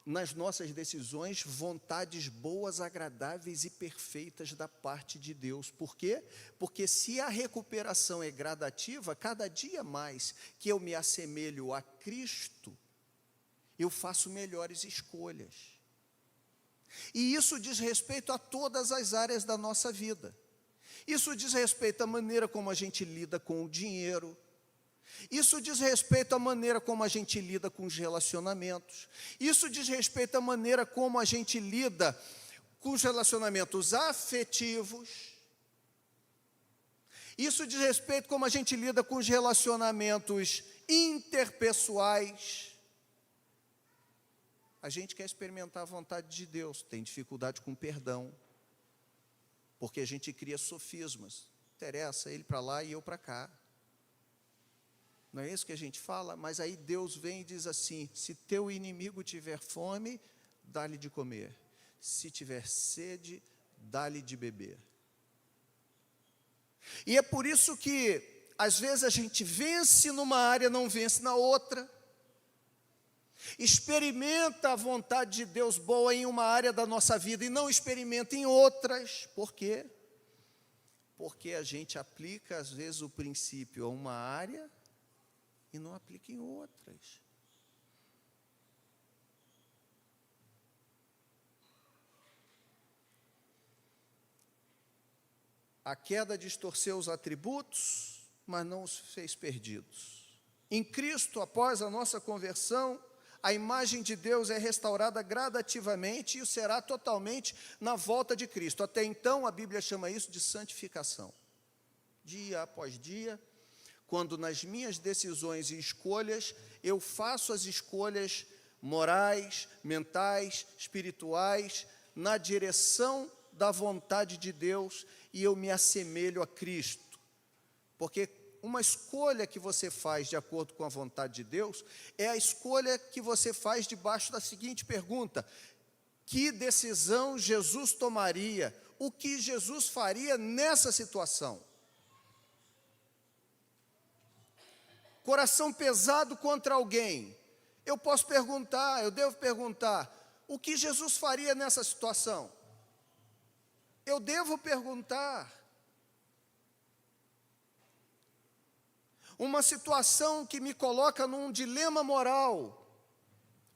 nas nossas decisões vontades boas, agradáveis e perfeitas da parte de Deus. Por quê? Porque se a recuperação é gradativa, cada dia mais que eu me assemelho a Cristo, eu faço melhores escolhas. E isso diz respeito a todas as áreas da nossa vida. Isso diz respeito à maneira como a gente lida com o dinheiro. Isso diz respeito à maneira como a gente lida com os relacionamentos. Isso diz respeito à maneira como a gente lida com os relacionamentos afetivos. Isso diz respeito como a gente lida com os relacionamentos interpessoais. A gente quer experimentar a vontade de Deus, tem dificuldade com perdão, porque a gente cria sofismas. Interessa ele para lá e eu para cá. Não é isso que a gente fala? Mas aí Deus vem e diz assim: se teu inimigo tiver fome, dá-lhe de comer. Se tiver sede, dá-lhe de beber. E é por isso que, às vezes, a gente vence numa área, não vence na outra. Experimenta a vontade de Deus boa em uma área da nossa vida e não experimenta em outras. Por quê? Porque a gente aplica, às vezes, o princípio a uma área e não aplica em outras. A queda distorceu os atributos, mas não os fez perdidos. Em Cristo, após a nossa conversão, a imagem de Deus é restaurada gradativamente e o será totalmente na volta de Cristo. Até então, a Bíblia chama isso de santificação. Dia após dia, quando nas minhas decisões e escolhas, eu faço as escolhas morais, mentais, espirituais, na direção da vontade de Deus, e eu me assemelho a Cristo. Porque uma escolha que você faz de acordo com a vontade de Deus, é a escolha que você faz debaixo da seguinte pergunta: que decisão Jesus tomaria? O que Jesus faria nessa situação? Coração pesado contra alguém, eu posso perguntar, eu devo perguntar: o que Jesus faria nessa situação? Eu devo perguntar. Uma situação que me coloca num dilema moral,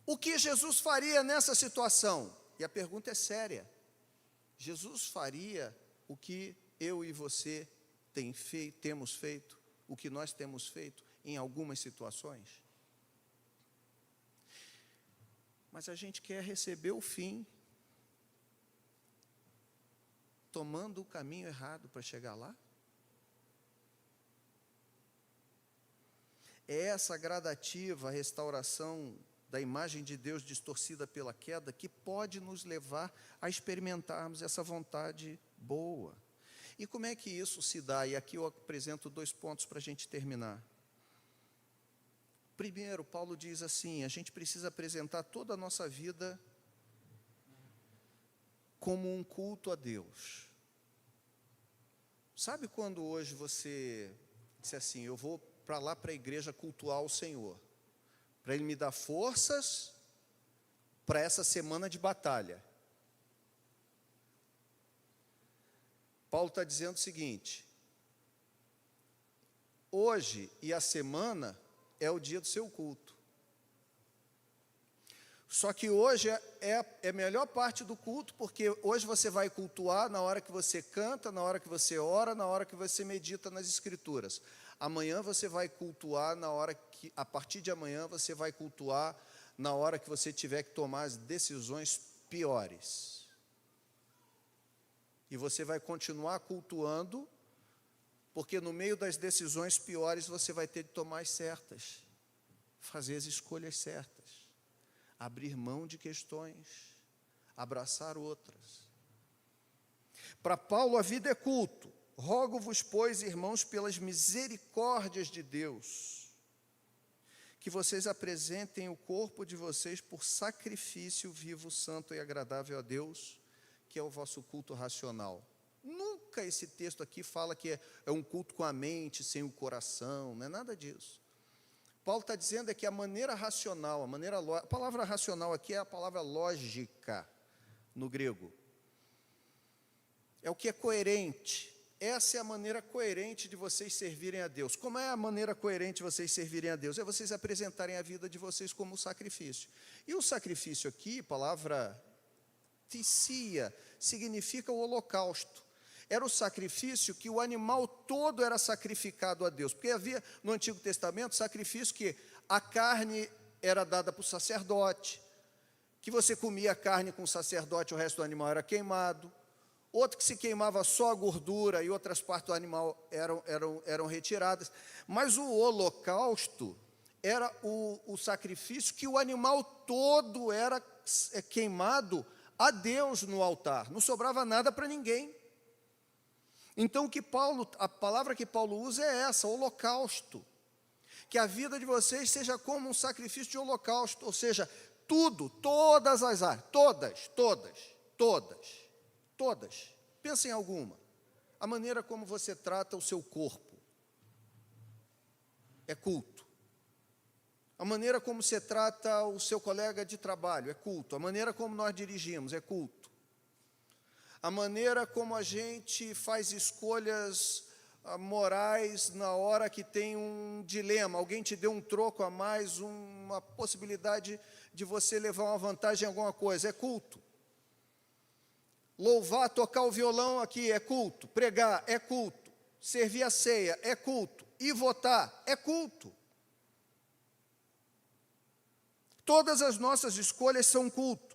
o que Jesus faria nessa situação? E a pergunta é séria. Jesus faria o que eu e você temos feito, o que nós temos feito em algumas situações? Mas a gente quer receber o fim, tomando o caminho errado para chegar lá? É essa gradativa restauração da imagem de Deus distorcida pela queda que pode nos levar a experimentarmos essa vontade boa. E como é que isso se dá? E aqui eu apresento 2 pontos para a gente terminar. Primeiro, Paulo diz assim: a gente precisa apresentar toda a nossa vida como um culto a Deus. Sabe quando hoje você disse assim: eu vou para lá para a igreja cultuar o Senhor, para Ele me dar forças para essa semana de batalha? Paulo está dizendo o seguinte: hoje e a semana é o dia do seu culto. Só que hoje é a melhor parte do culto, porque hoje você vai cultuar na hora que você canta, na hora que você ora, na hora que você medita nas Escrituras. Amanhã você vai cultuar a partir de amanhã você vai cultuar na hora que você tiver que tomar as decisões piores. E você vai continuar cultuando, porque no meio das decisões piores você vai ter de tomar as certas, fazer as escolhas certas, abrir mão de questões, abraçar outras. Para Paulo, a vida é culto. Rogo-vos, pois, irmãos, pelas misericórdias de Deus, que vocês apresentem o corpo de vocês por sacrifício vivo, santo e agradável a Deus, que é o vosso culto racional. Nunca esse texto aqui fala que é um culto com a mente, sem o coração, não é nada disso. Paulo está dizendo é que a maneira racional, a palavra racional aqui é a palavra lógica no grego. É o que é coerente. Essa é a maneira coerente de vocês servirem a Deus. Como é a maneira coerente de vocês servirem a Deus? É vocês apresentarem a vida de vocês como sacrifício. E o sacrifício aqui, palavra ticia, significa o holocausto. Era o sacrifício que o animal todo era sacrificado a Deus. Porque havia no Antigo Testamento sacrifício que a carne era dada para o sacerdote, que você comia a carne com o sacerdote, o resto do animal era queimado. Outro que se queimava só a gordura e outras partes do animal eram retiradas. Mas o holocausto era o sacrifício que o animal todo era queimado a Deus no altar. Não sobrava nada para ninguém. Então a palavra que Paulo usa é essa, holocausto. Que a vida de vocês seja como um sacrifício de holocausto. Ou seja, tudo, todas as áreas, todas. Pensa em alguma. A maneira como você trata o seu corpo é culto. A maneira como você trata o seu colega de trabalho é culto. A maneira como nós dirigimos é culto. A maneira como a gente faz escolhas morais na hora que tem um dilema, alguém te deu um troco a mais, uma possibilidade de você levar uma vantagem em alguma coisa, é culto. Louvar, tocar o violão aqui é culto, pregar é culto, servir a ceia é culto, e votar é culto. Todas as nossas escolhas são culto.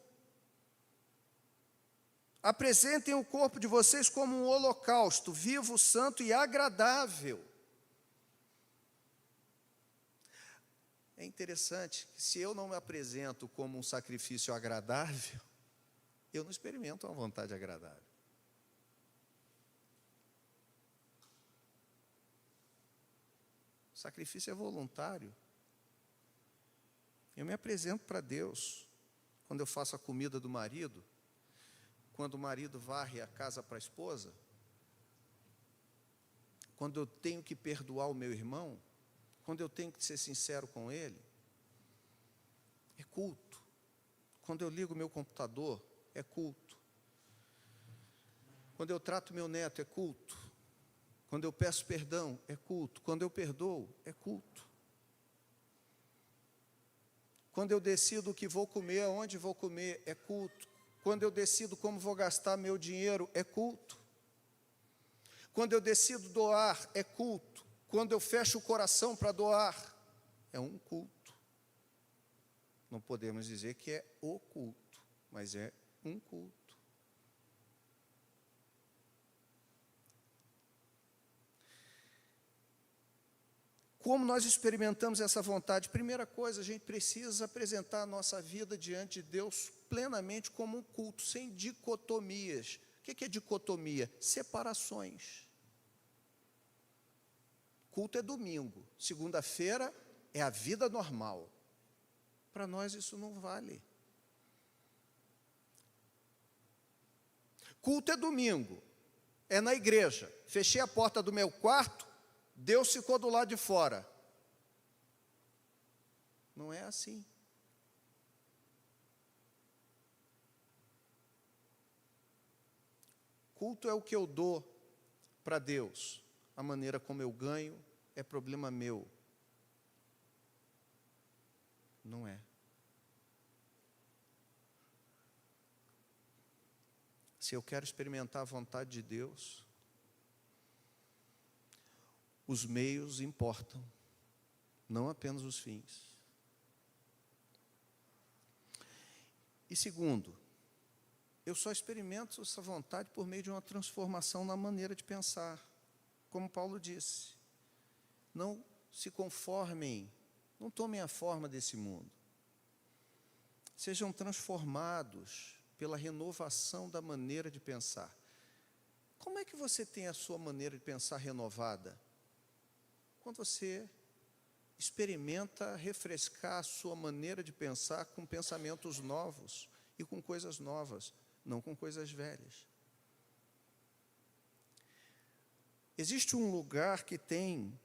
Apresentem o corpo de vocês como um holocausto, vivo, santo e agradável. É interessante que se eu não me apresento como um sacrifício agradável, eu não experimento uma vontade agradável. O sacrifício é voluntário. Eu me apresento para Deus quando eu faço a comida do marido, quando o marido varre a casa para a esposa, quando eu tenho que perdoar o meu irmão, quando eu tenho que ser sincero com ele, é culto. Quando eu ligo o meu computador, é culto. Quando eu trato meu neto, é culto. Quando eu peço perdão, é culto. Quando eu perdoo, é culto. Quando eu decido o que vou comer, aonde vou comer, é culto. Quando eu decido como vou gastar meu dinheiro, é culto. Quando eu decido doar, é culto. Quando eu fecho o coração para doar, é um culto. Não podemos dizer que é o culto, mas é um culto. Como nós experimentamos essa vontade? Primeira coisa, a gente precisa apresentar a nossa vida diante de Deus plenamente como um culto, sem dicotomias. O que é dicotomia? Separações. Culto é domingo, segunda-feira é a vida normal. Para nós isso não vale. Culto é domingo, é na igreja. Fechei a porta do meu quarto, Deus ficou do lado de fora. Não é assim. Culto é o que eu dou para Deus. A maneira como eu ganho é problema meu. Não é. Se eu quero experimentar a vontade de Deus, os meios importam, não apenas os fins. E segundo, eu só experimento essa vontade por meio de uma transformação na maneira de pensar. Como Paulo disse, não se conformem, não tomem a forma desse mundo. Sejam transformados pela renovação da maneira de pensar. Como é que você tem a sua maneira de pensar renovada? Quando você experimenta refrescar a sua maneira de pensar com pensamentos novos e com coisas novas, não com coisas velhas. Existe um lugar que tem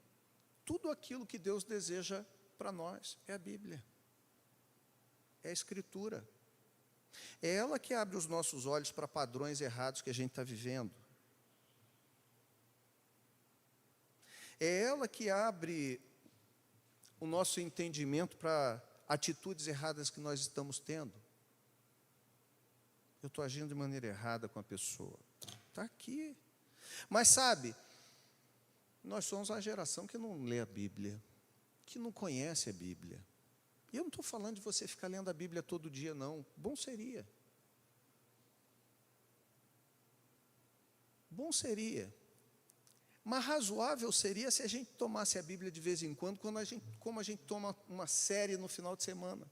tudo aquilo que Deus deseja para nós, é a Bíblia, é a Escritura. É ela que abre os nossos olhos para padrões errados que a gente está vivendo. É ela que abre o nosso entendimento para atitudes erradas que nós estamos tendo. Eu estou agindo de maneira errada com a pessoa. Está aqui. Mas sabe, nós somos uma geração que não lê a Bíblia, que não conhece a Bíblia. E eu não estou falando de você ficar lendo a Bíblia todo dia, não. Bom seria. Bom seria. Mas razoável seria se a gente tomasse a Bíblia de vez em quando, como a gente toma uma série no final de semana.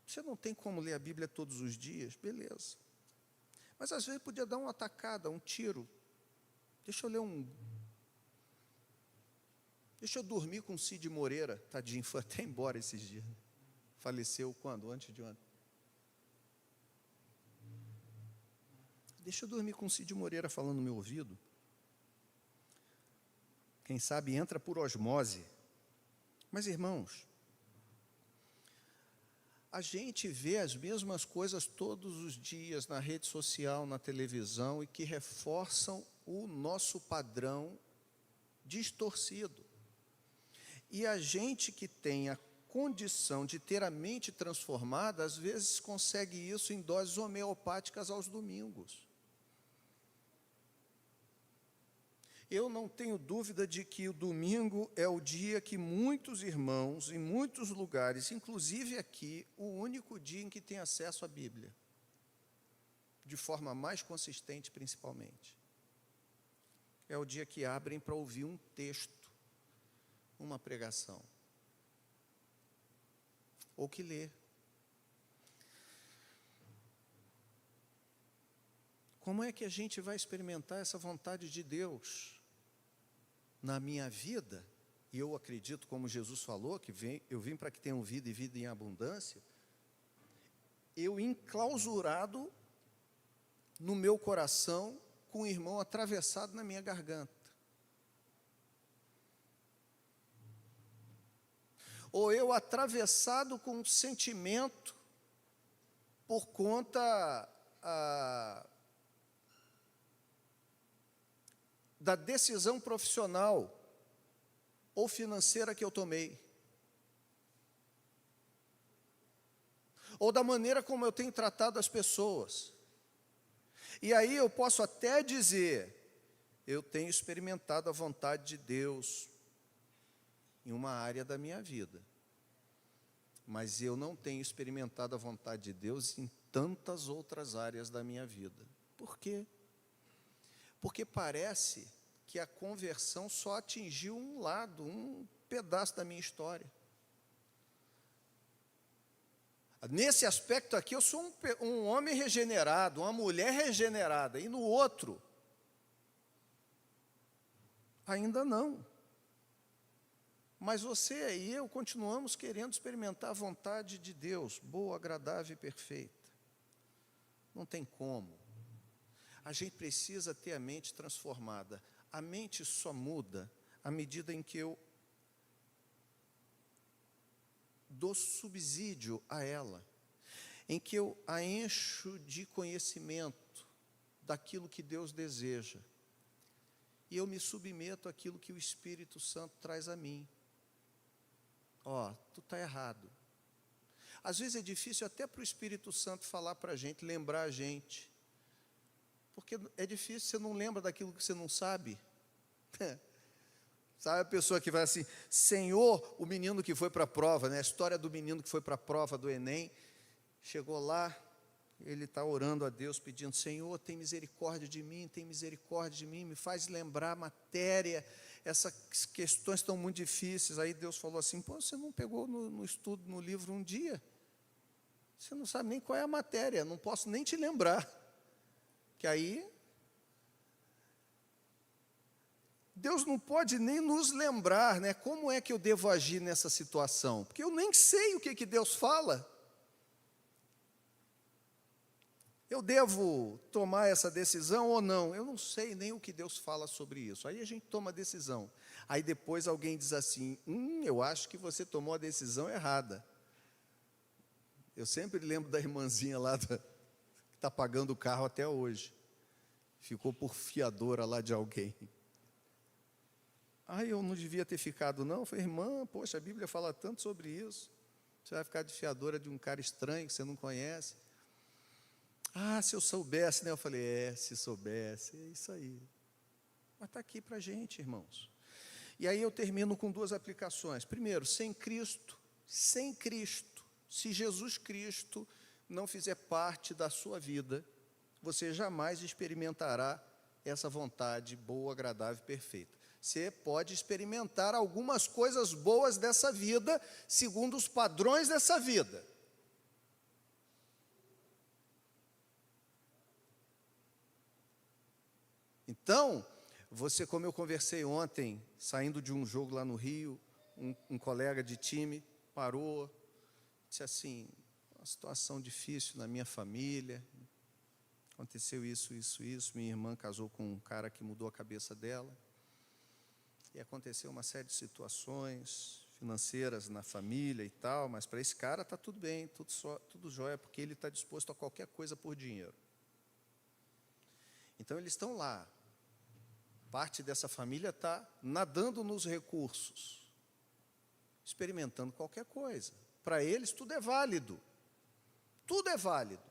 Você não tem como ler a Bíblia todos os dias? Beleza. Mas às vezes podia dar uma atacada, um tiro. Deixa eu dormir com o Cid Moreira. Tadinho, foi até embora esses dias. Faleceu quando? Antes de ontem. Deixa eu dormir com o Cid Moreira falando no meu ouvido. Quem sabe entra por osmose. Mas, irmãos, a gente vê as mesmas coisas todos os dias na rede social, na televisão, e que reforçam o nosso padrão distorcido. E a gente que tem a condição de ter a mente transformada, às vezes consegue isso em doses homeopáticas aos domingos. Eu não tenho dúvida de que o domingo é o dia que muitos irmãos, em muitos lugares, inclusive aqui, o único dia em que tem acesso à Bíblia, de forma mais consistente, principalmente. É o dia que abrem para ouvir um texto, uma pregação, ou que lê. Como é que a gente vai experimentar essa vontade de Deus na minha vida? E eu acredito, como Jesus falou, que eu vim para que tenham vida e vida em abundância. Eu enclausurado no meu coração, com o irmão atravessado na minha garganta. Ou eu atravessado com um sentimento por conta da decisão profissional ou financeira que eu tomei, ou da maneira como eu tenho tratado as pessoas. E aí eu posso até dizer, eu tenho experimentado a vontade de Deus em uma área da minha vida, mas eu não tenho experimentado a vontade de Deus em tantas outras áreas da minha vida. Por quê? Porque parece que a conversão só atingiu um lado, um pedaço da minha história. Nesse aspecto aqui, eu sou um homem regenerado, uma mulher regenerada, e no outro, ainda não. Mas você e eu continuamos querendo experimentar a vontade de Deus, boa, agradável e perfeita. Não tem como. A gente precisa ter a mente transformada. A mente só muda à medida em que eu dou subsídio a ela, em que eu a encho de conhecimento daquilo que Deus deseja, e eu me submeto àquilo que o Espírito Santo traz a mim. Tu está errado. Às vezes é difícil até para o Espírito Santo falar para a gente, lembrar a gente, porque é difícil, você não lembra daquilo que você não sabe. Sabe a pessoa que vai assim, Senhor, o menino que foi para a prova, né? A história do menino que foi para a prova do Enem, chegou lá, ele está orando a Deus, pedindo, Senhor, tem misericórdia de mim, me faz lembrar a matéria, essas questões estão muito difíceis. Aí Deus falou assim, você não pegou no estudo, no livro um dia? Você não sabe nem qual é a matéria, não posso nem te lembrar. Que aí Deus não pode nem nos lembrar, né? Como é que eu devo agir nessa situação? Porque eu nem sei o que Deus fala. Eu devo tomar essa decisão ou não? Eu não sei nem o que Deus fala sobre isso. Aí a gente toma a decisão. Aí depois alguém diz assim, eu acho que você tomou a decisão errada. Eu sempre lembro da irmãzinha lá que está pagando o carro até hoje. Ficou por fiadora lá de alguém. Eu não devia ter ficado, não. Eu falei, irmã, poxa, a Bíblia fala tanto sobre isso. Você vai ficar de fiadora de um cara estranho que você não conhece. Se eu soubesse, né? Eu falei, se soubesse, é isso aí. Mas está aqui para a gente, irmãos. E aí eu termino com 2 aplicações. Primeiro, sem Cristo, se Jesus Cristo não fizer parte da sua vida, você jamais experimentará essa vontade boa, agradável e perfeita. Você pode experimentar algumas coisas boas dessa vida, segundo os padrões dessa vida. Então, você, como eu conversei ontem, saindo de um jogo lá no Rio, um colega de time parou, disse assim, uma situação difícil na minha família, aconteceu isso, minha irmã casou com um cara que mudou a cabeça dela, e aconteceu uma série de situações financeiras na família e tal, mas para esse cara está tudo bem, tudo jóia, porque ele está disposto a qualquer coisa por dinheiro. Então, eles estão lá. Parte dessa família está nadando nos recursos, experimentando qualquer coisa. Para eles, tudo é válido. Tudo é válido.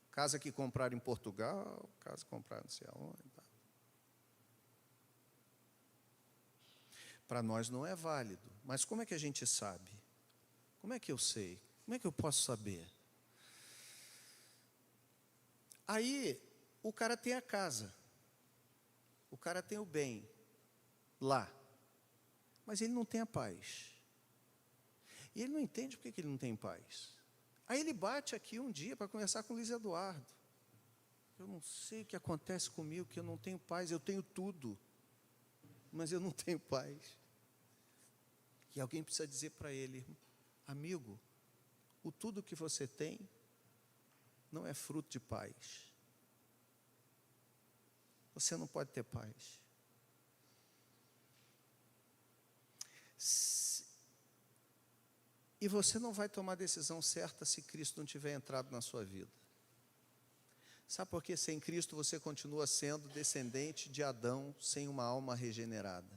Casa que compraram em Portugal, casa que compraram não sei aonde. Para nós não é válido. Mas como é que a gente sabe? Como é que eu sei? Como é que eu posso saber? Aí, o cara tem a casa. O cara tem o bem lá, mas ele não tem a paz. E ele não entende por que ele não tem paz. Aí ele bate aqui um dia para conversar com o Luiz Eduardo. Eu não sei o que acontece comigo, que eu não tenho paz, eu tenho tudo, mas eu não tenho paz. E alguém precisa dizer para ele, amigo, o tudo que você tem não é fruto de paz. Você não pode ter paz. E você não vai tomar a decisão certa se Cristo não tiver entrado na sua vida. Sabe por que sem Cristo você continua sendo descendente de Adão sem uma alma regenerada?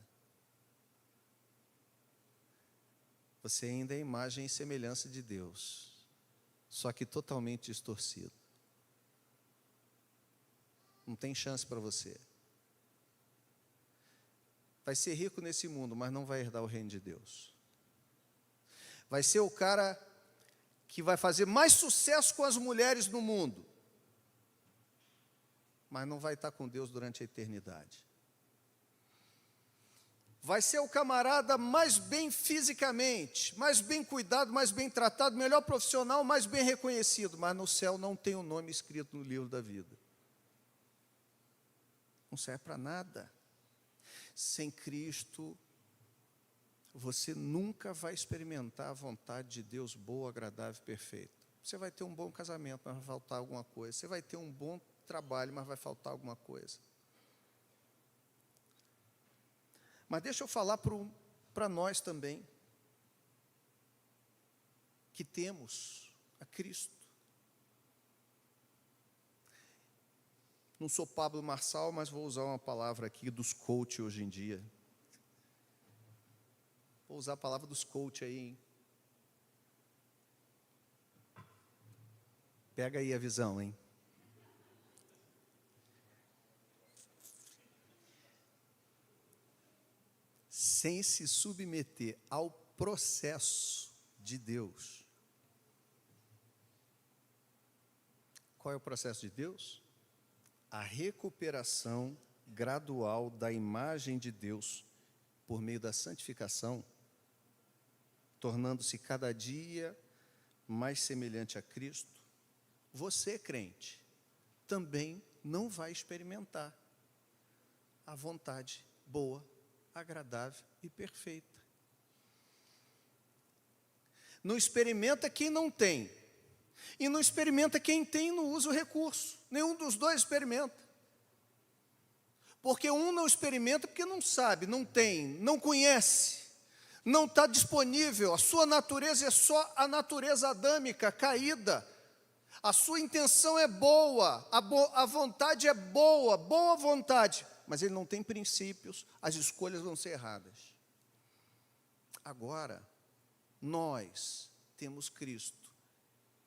Você ainda é imagem e semelhança de Deus, só que totalmente distorcido. Não tem chance para você. Vai ser rico nesse mundo, mas não vai herdar o reino de Deus. Vai ser o cara que vai fazer mais sucesso com as mulheres no mundo, mas não vai estar com Deus durante a eternidade. Vai ser o camarada mais bem fisicamente, mais bem cuidado, mais bem tratado, melhor profissional, mais bem reconhecido, mas no céu não tem o nome escrito no livro da vida. Não serve para nada. Sem Cristo, você nunca vai experimentar a vontade de Deus boa, agradável e perfeita. Você vai ter um bom casamento, mas vai faltar alguma coisa. Você vai ter um bom trabalho, mas vai faltar alguma coisa. Mas deixa eu falar para nós também, que temos a Cristo. Não sou Pablo Marçal, mas vou usar uma palavra aqui dos coach hoje em dia. Vou usar a palavra dos coach aí, hein? Pega aí a visão, hein? Sem se submeter ao processo de Deus. Qual é o processo de Deus? A recuperação gradual da imagem de Deus por meio da santificação, tornando-se cada dia mais semelhante a Cristo. Você, crente, também não vai experimentar a vontade boa, agradável e perfeita. Não experimenta quem não tem. E não experimenta quem tem e não usa o recurso. Nenhum dos dois experimenta. Porque um não experimenta porque não sabe, não tem, não conhece, não está disponível. A sua natureza é só a natureza adâmica, caída. A sua intenção é boa, a vontade é boa, boa vontade. Mas ele não tem princípios, as escolhas vão ser erradas. Agora, nós temos Cristo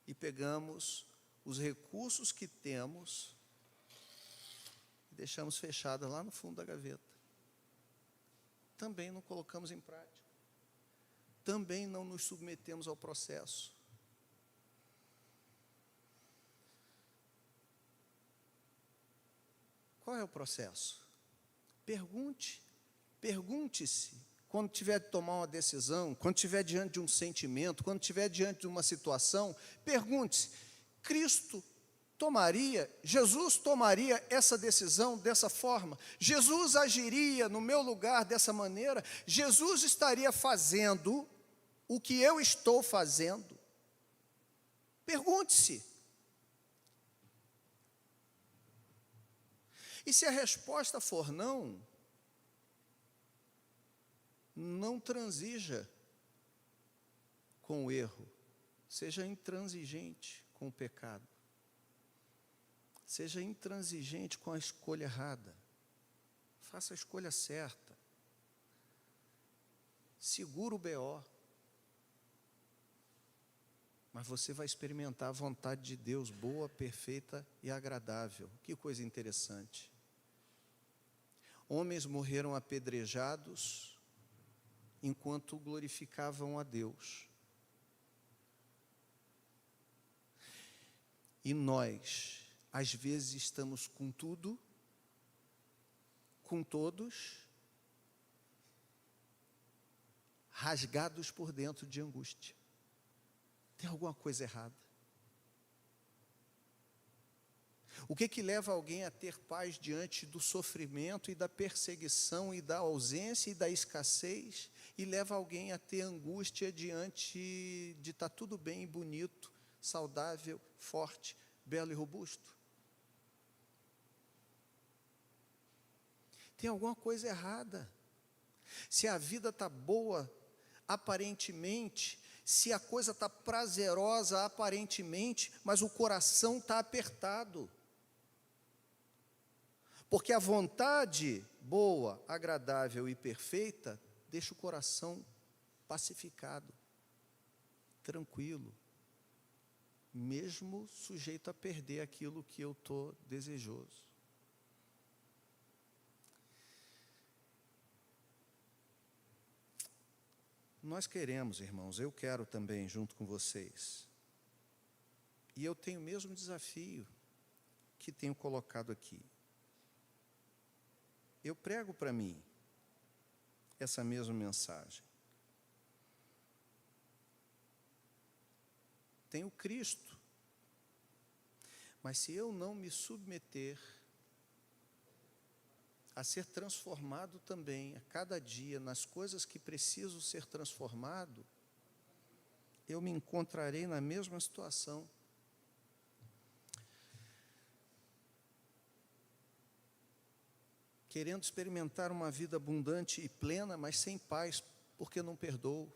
e pegamos os recursos que temos e deixamos fechados lá no fundo da gaveta. Também não colocamos em prática. Também não nos submetemos ao processo. Qual é o processo? Pergunte-se, quando tiver de tomar uma decisão, quando estiver diante de um sentimento, quando estiver diante de uma situação, pergunte-se, Jesus tomaria essa decisão dessa forma? Jesus agiria no meu lugar dessa maneira? Jesus estaria fazendo o que eu estou fazendo? Pergunte-se. E se a resposta for não, não transija com o erro, seja intransigente com o pecado, seja intransigente com a escolha errada, faça a escolha certa, segura o BO, mas você vai experimentar a vontade de Deus, boa, perfeita e agradável. Que coisa interessante. Homens morreram apedrejados enquanto glorificavam a Deus. E nós, às vezes, estamos com tudo, com todos, rasgados por dentro de angústia. Tem alguma coisa errada. O que leva alguém a ter paz diante do sofrimento e da perseguição e da ausência e da escassez, e leva alguém a ter angústia diante de estar tudo bem, bonito, saudável, forte, belo e robusto? Tem alguma coisa errada. Se a vida está boa, aparentemente, se a coisa está prazerosa, aparentemente, mas o coração está apertado. Porque a vontade boa, agradável e perfeita deixa o coração pacificado, tranquilo, mesmo sujeito a perder aquilo que eu estou desejoso. Nós queremos, irmãos, eu quero também junto com vocês. E eu tenho o mesmo desafio que tenho colocado aqui. Eu prego para mim essa mesma mensagem. Tenho Cristo, mas se eu não me submeter a ser transformado também a cada dia nas coisas que preciso ser transformado, eu me encontrarei na mesma situação. Querendo experimentar uma vida abundante e plena, mas sem paz, porque não perdoo.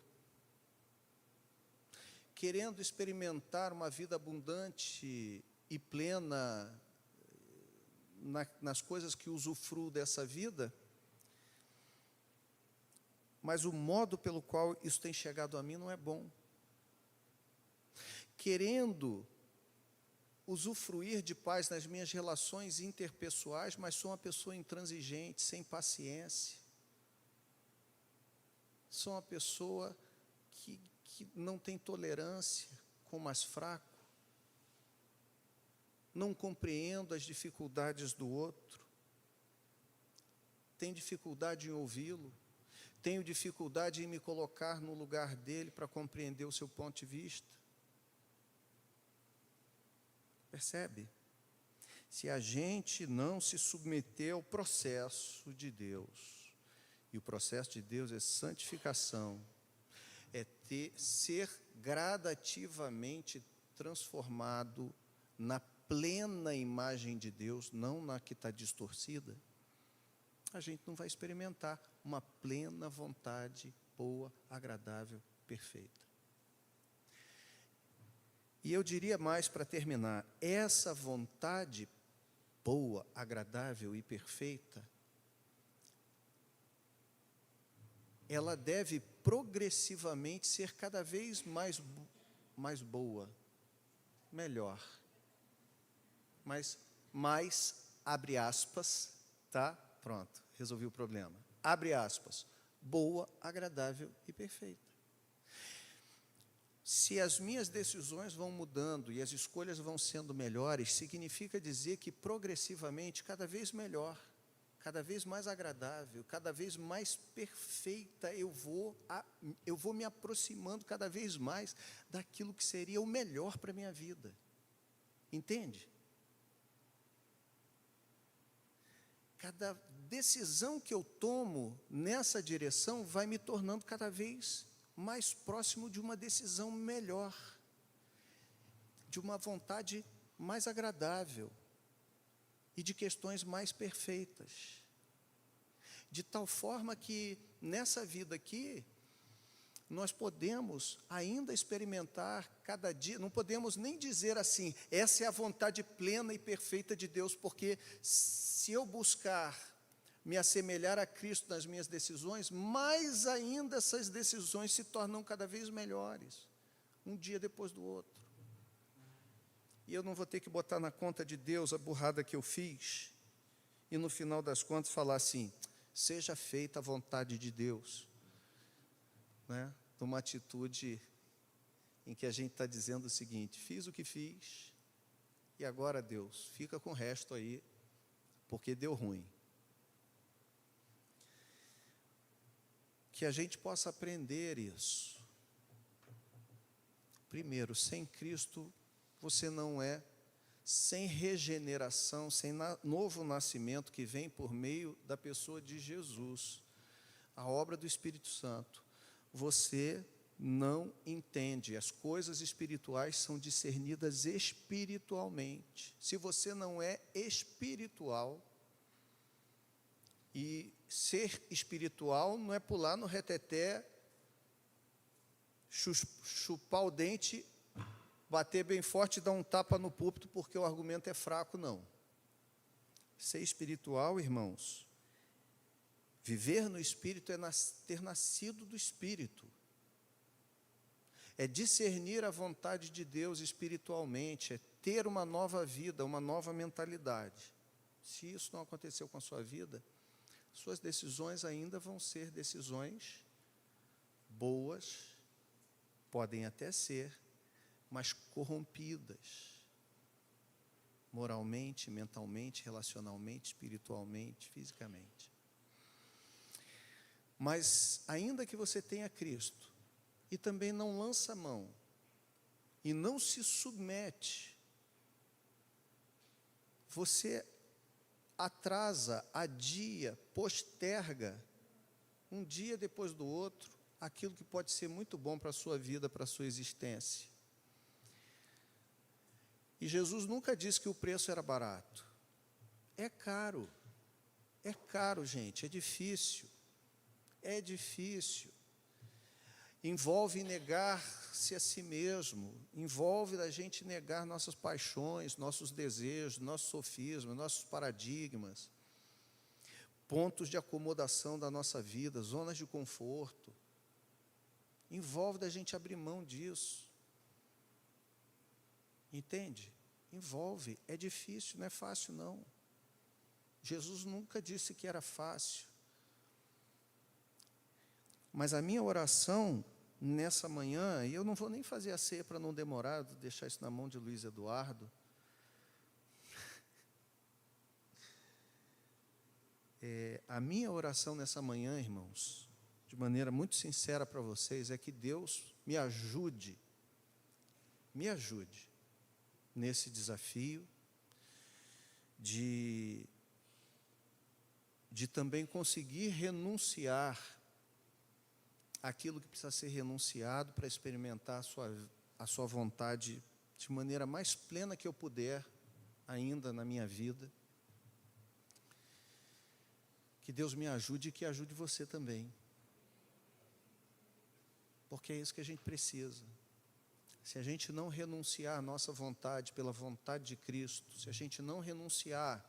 Querendo experimentar uma vida abundante e plena nas coisas que usufruo dessa vida, mas o modo pelo qual isso tem chegado a mim não é bom. Querendo usufruir de paz nas minhas relações interpessoais, mas sou uma pessoa intransigente, sem paciência. Sou uma pessoa que não tem tolerância com o mais fraco. Não compreendo as dificuldades do outro. Tenho dificuldade em ouvi-lo. Tenho dificuldade em me colocar no lugar dele para compreender o seu ponto de vista. Percebe? se a gente não se submeter ao processo de Deus, e o processo de Deus é santificação, é ser gradativamente transformado na plena imagem de Deus, não na que está distorcida, a gente não vai experimentar uma plena vontade boa, agradável, perfeita. E eu diria mais para terminar, essa vontade boa, agradável e perfeita, ela deve progressivamente ser cada vez mais boa, melhor, mas mais, abre aspas, tá? Pronto, resolvi o problema. Abre aspas, boa, agradável e perfeita. Se as minhas decisões vão mudando e as escolhas vão sendo melhores, significa dizer que progressivamente, cada vez melhor, cada vez mais agradável, cada vez mais perfeita, eu vou me aproximando cada vez mais daquilo que seria o melhor para a minha vida. Entende? Cada decisão que eu tomo nessa direção vai me tornando cada vez mais próximo de uma decisão melhor, de uma vontade mais agradável e de questões mais perfeitas. De tal forma que, nessa vida aqui, nós podemos ainda experimentar cada dia, não podemos nem dizer assim, essa é a vontade plena e perfeita de Deus, porque se eu buscar me assemelhar a Cristo nas minhas decisões, mais ainda essas decisões se tornam cada vez melhores, um dia depois do outro. E eu não vou ter que botar na conta de Deus a burrada que eu fiz, e no final das contas falar assim, seja feita a vontade de Deus, né? Numa atitude em que a gente está dizendo o seguinte, fiz o que fiz, e agora Deus, fica com o resto aí, porque deu ruim. Que a gente possa aprender isso. Primeiro, sem Cristo, você não é, sem regeneração, sem novo nascimento que vem por meio da pessoa de Jesus, a obra do Espírito Santo, você não entende. As coisas espirituais são discernidas espiritualmente. Se você não é espiritual, e ser espiritual não é pular no reteté, chupar o dente, bater bem forte e dar um tapa no púlpito porque o argumento é fraco, não. Ser espiritual, irmãos, viver no Espírito é ter nascido do Espírito. É discernir a vontade de Deus espiritualmente, é ter uma nova vida, uma nova mentalidade. Se isso não aconteceu com a sua vida, suas decisões ainda vão ser decisões boas, podem até ser, mas corrompidas, moralmente, mentalmente, relacionalmente, espiritualmente, fisicamente. Mas, ainda que você tenha Cristo, e também não lança mão, e não se submete, você atrasa, adia, posterga, um dia depois do outro, aquilo que pode ser muito bom para a sua vida, para a sua existência. E Jesus nunca disse que o preço era barato. É caro, gente, é difícil. Envolve negar-se a si mesmo, envolve a gente negar nossas paixões, nossos desejos, nossos sofismas, nossos paradigmas, pontos de acomodação da nossa vida, zonas de conforto. Envolve a gente abrir mão disso. Entende? Envolve, é difícil, não é fácil não. Jesus nunca disse que era fácil. Mas a minha oração nessa manhã, e eu não vou nem fazer a ceia para não demorar, vou deixar isso na mão de Luiz Eduardo. A minha oração nessa manhã, irmãos, de maneira muito sincera para vocês, é que Deus me ajude nesse desafio, de também conseguir renunciar aquilo que precisa ser renunciado para experimentar a sua vontade de maneira mais plena que eu puder ainda na minha vida. Que Deus me ajude e que ajude você também. Porque é isso que a gente precisa. Se a gente não renunciar à nossa vontade pela vontade de Cristo, se a gente não renunciar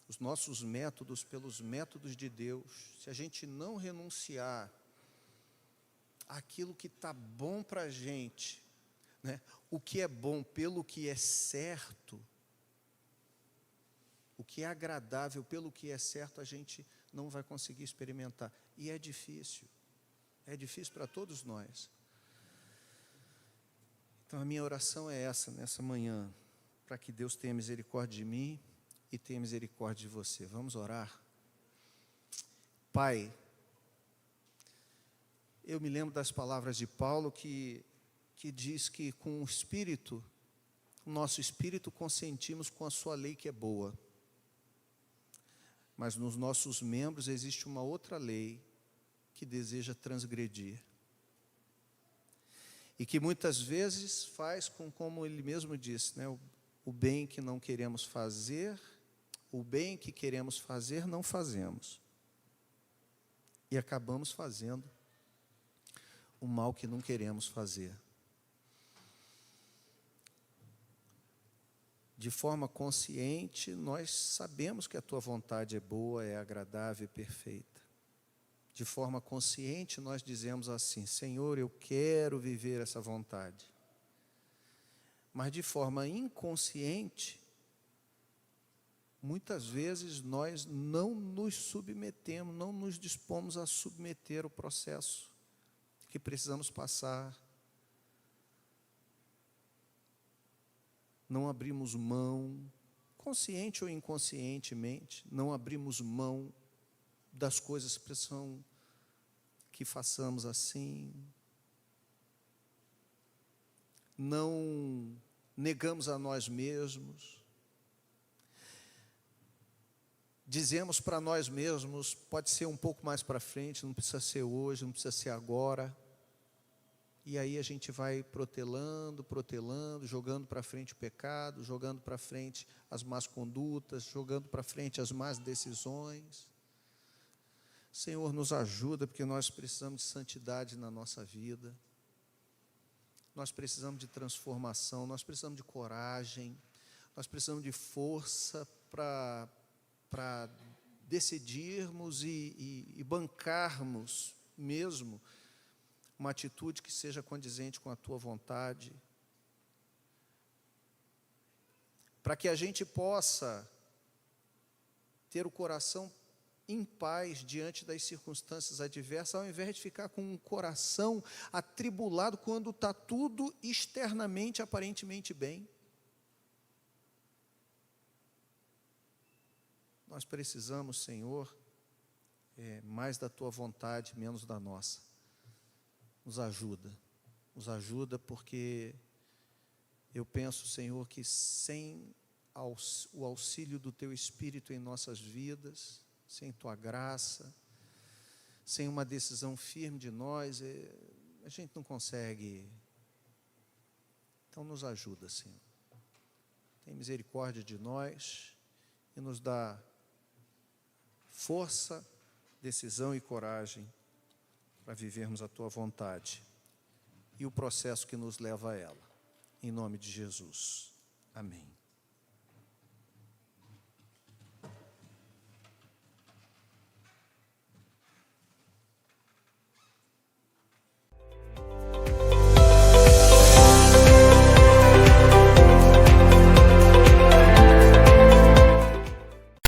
os nossos métodos pelos métodos de Deus, se a gente não renunciar àquilo que está bom para a gente, né? O que é bom pelo que é certo, o que é agradável pelo que é certo, a gente não vai conseguir experimentar. E é difícil para todos nós. Então a minha oração é essa, nessa manhã, para que Deus tenha misericórdia de mim e tenha misericórdia de você. Vamos orar? Pai, eu me lembro das palavras de Paulo que diz que com o Espírito, o nosso Espírito consentimos com a sua lei que é boa. Mas nos nossos membros existe uma outra lei que deseja transgredir. E que muitas vezes faz com, como ele mesmo disse, né, o bem que não queremos fazer, o bem que queremos fazer, não fazemos. E acabamos fazendo o mal que não queremos fazer. De forma consciente, nós sabemos que a tua vontade é boa, é agradável e perfeita. De forma consciente, nós dizemos assim: Senhor, eu quero viver essa vontade. Mas de forma inconsciente, muitas vezes nós não nos submetemos, não nos dispomos a submeter o processo que precisamos passar. Não abrimos mão, consciente ou inconscientemente, não abrimos mão das coisas que precisam que façamos assim. Não negamos a nós mesmos. Dizemos para nós mesmos, pode ser um pouco mais para frente, não precisa ser hoje, não precisa ser agora. E aí a gente vai protelando, jogando para frente o pecado, jogando para frente as más condutas, jogando para frente as más decisões. Senhor, nos ajuda, porque nós precisamos de santidade na nossa vida. Nós precisamos de transformação, nós precisamos de coragem, nós precisamos de força para decidirmos e bancarmos mesmo uma atitude que seja condizente com a tua vontade, para que a gente possa ter o coração em paz diante das circunstâncias adversas, ao invés de ficar com um coração atribulado quando está tudo externamente, aparentemente bem. Nós precisamos, Senhor, mais da tua vontade, menos da nossa. Nos ajuda porque eu penso, Senhor, que sem o auxílio do Teu Espírito em nossas vidas, sem Tua graça, sem uma decisão firme de nós, a gente não consegue. Então nos ajuda, Senhor. Tem misericórdia de nós e nos dá força, decisão e coragem para vivermos a Tua vontade e o processo que nos leva a ela. Em nome de Jesus. Amém.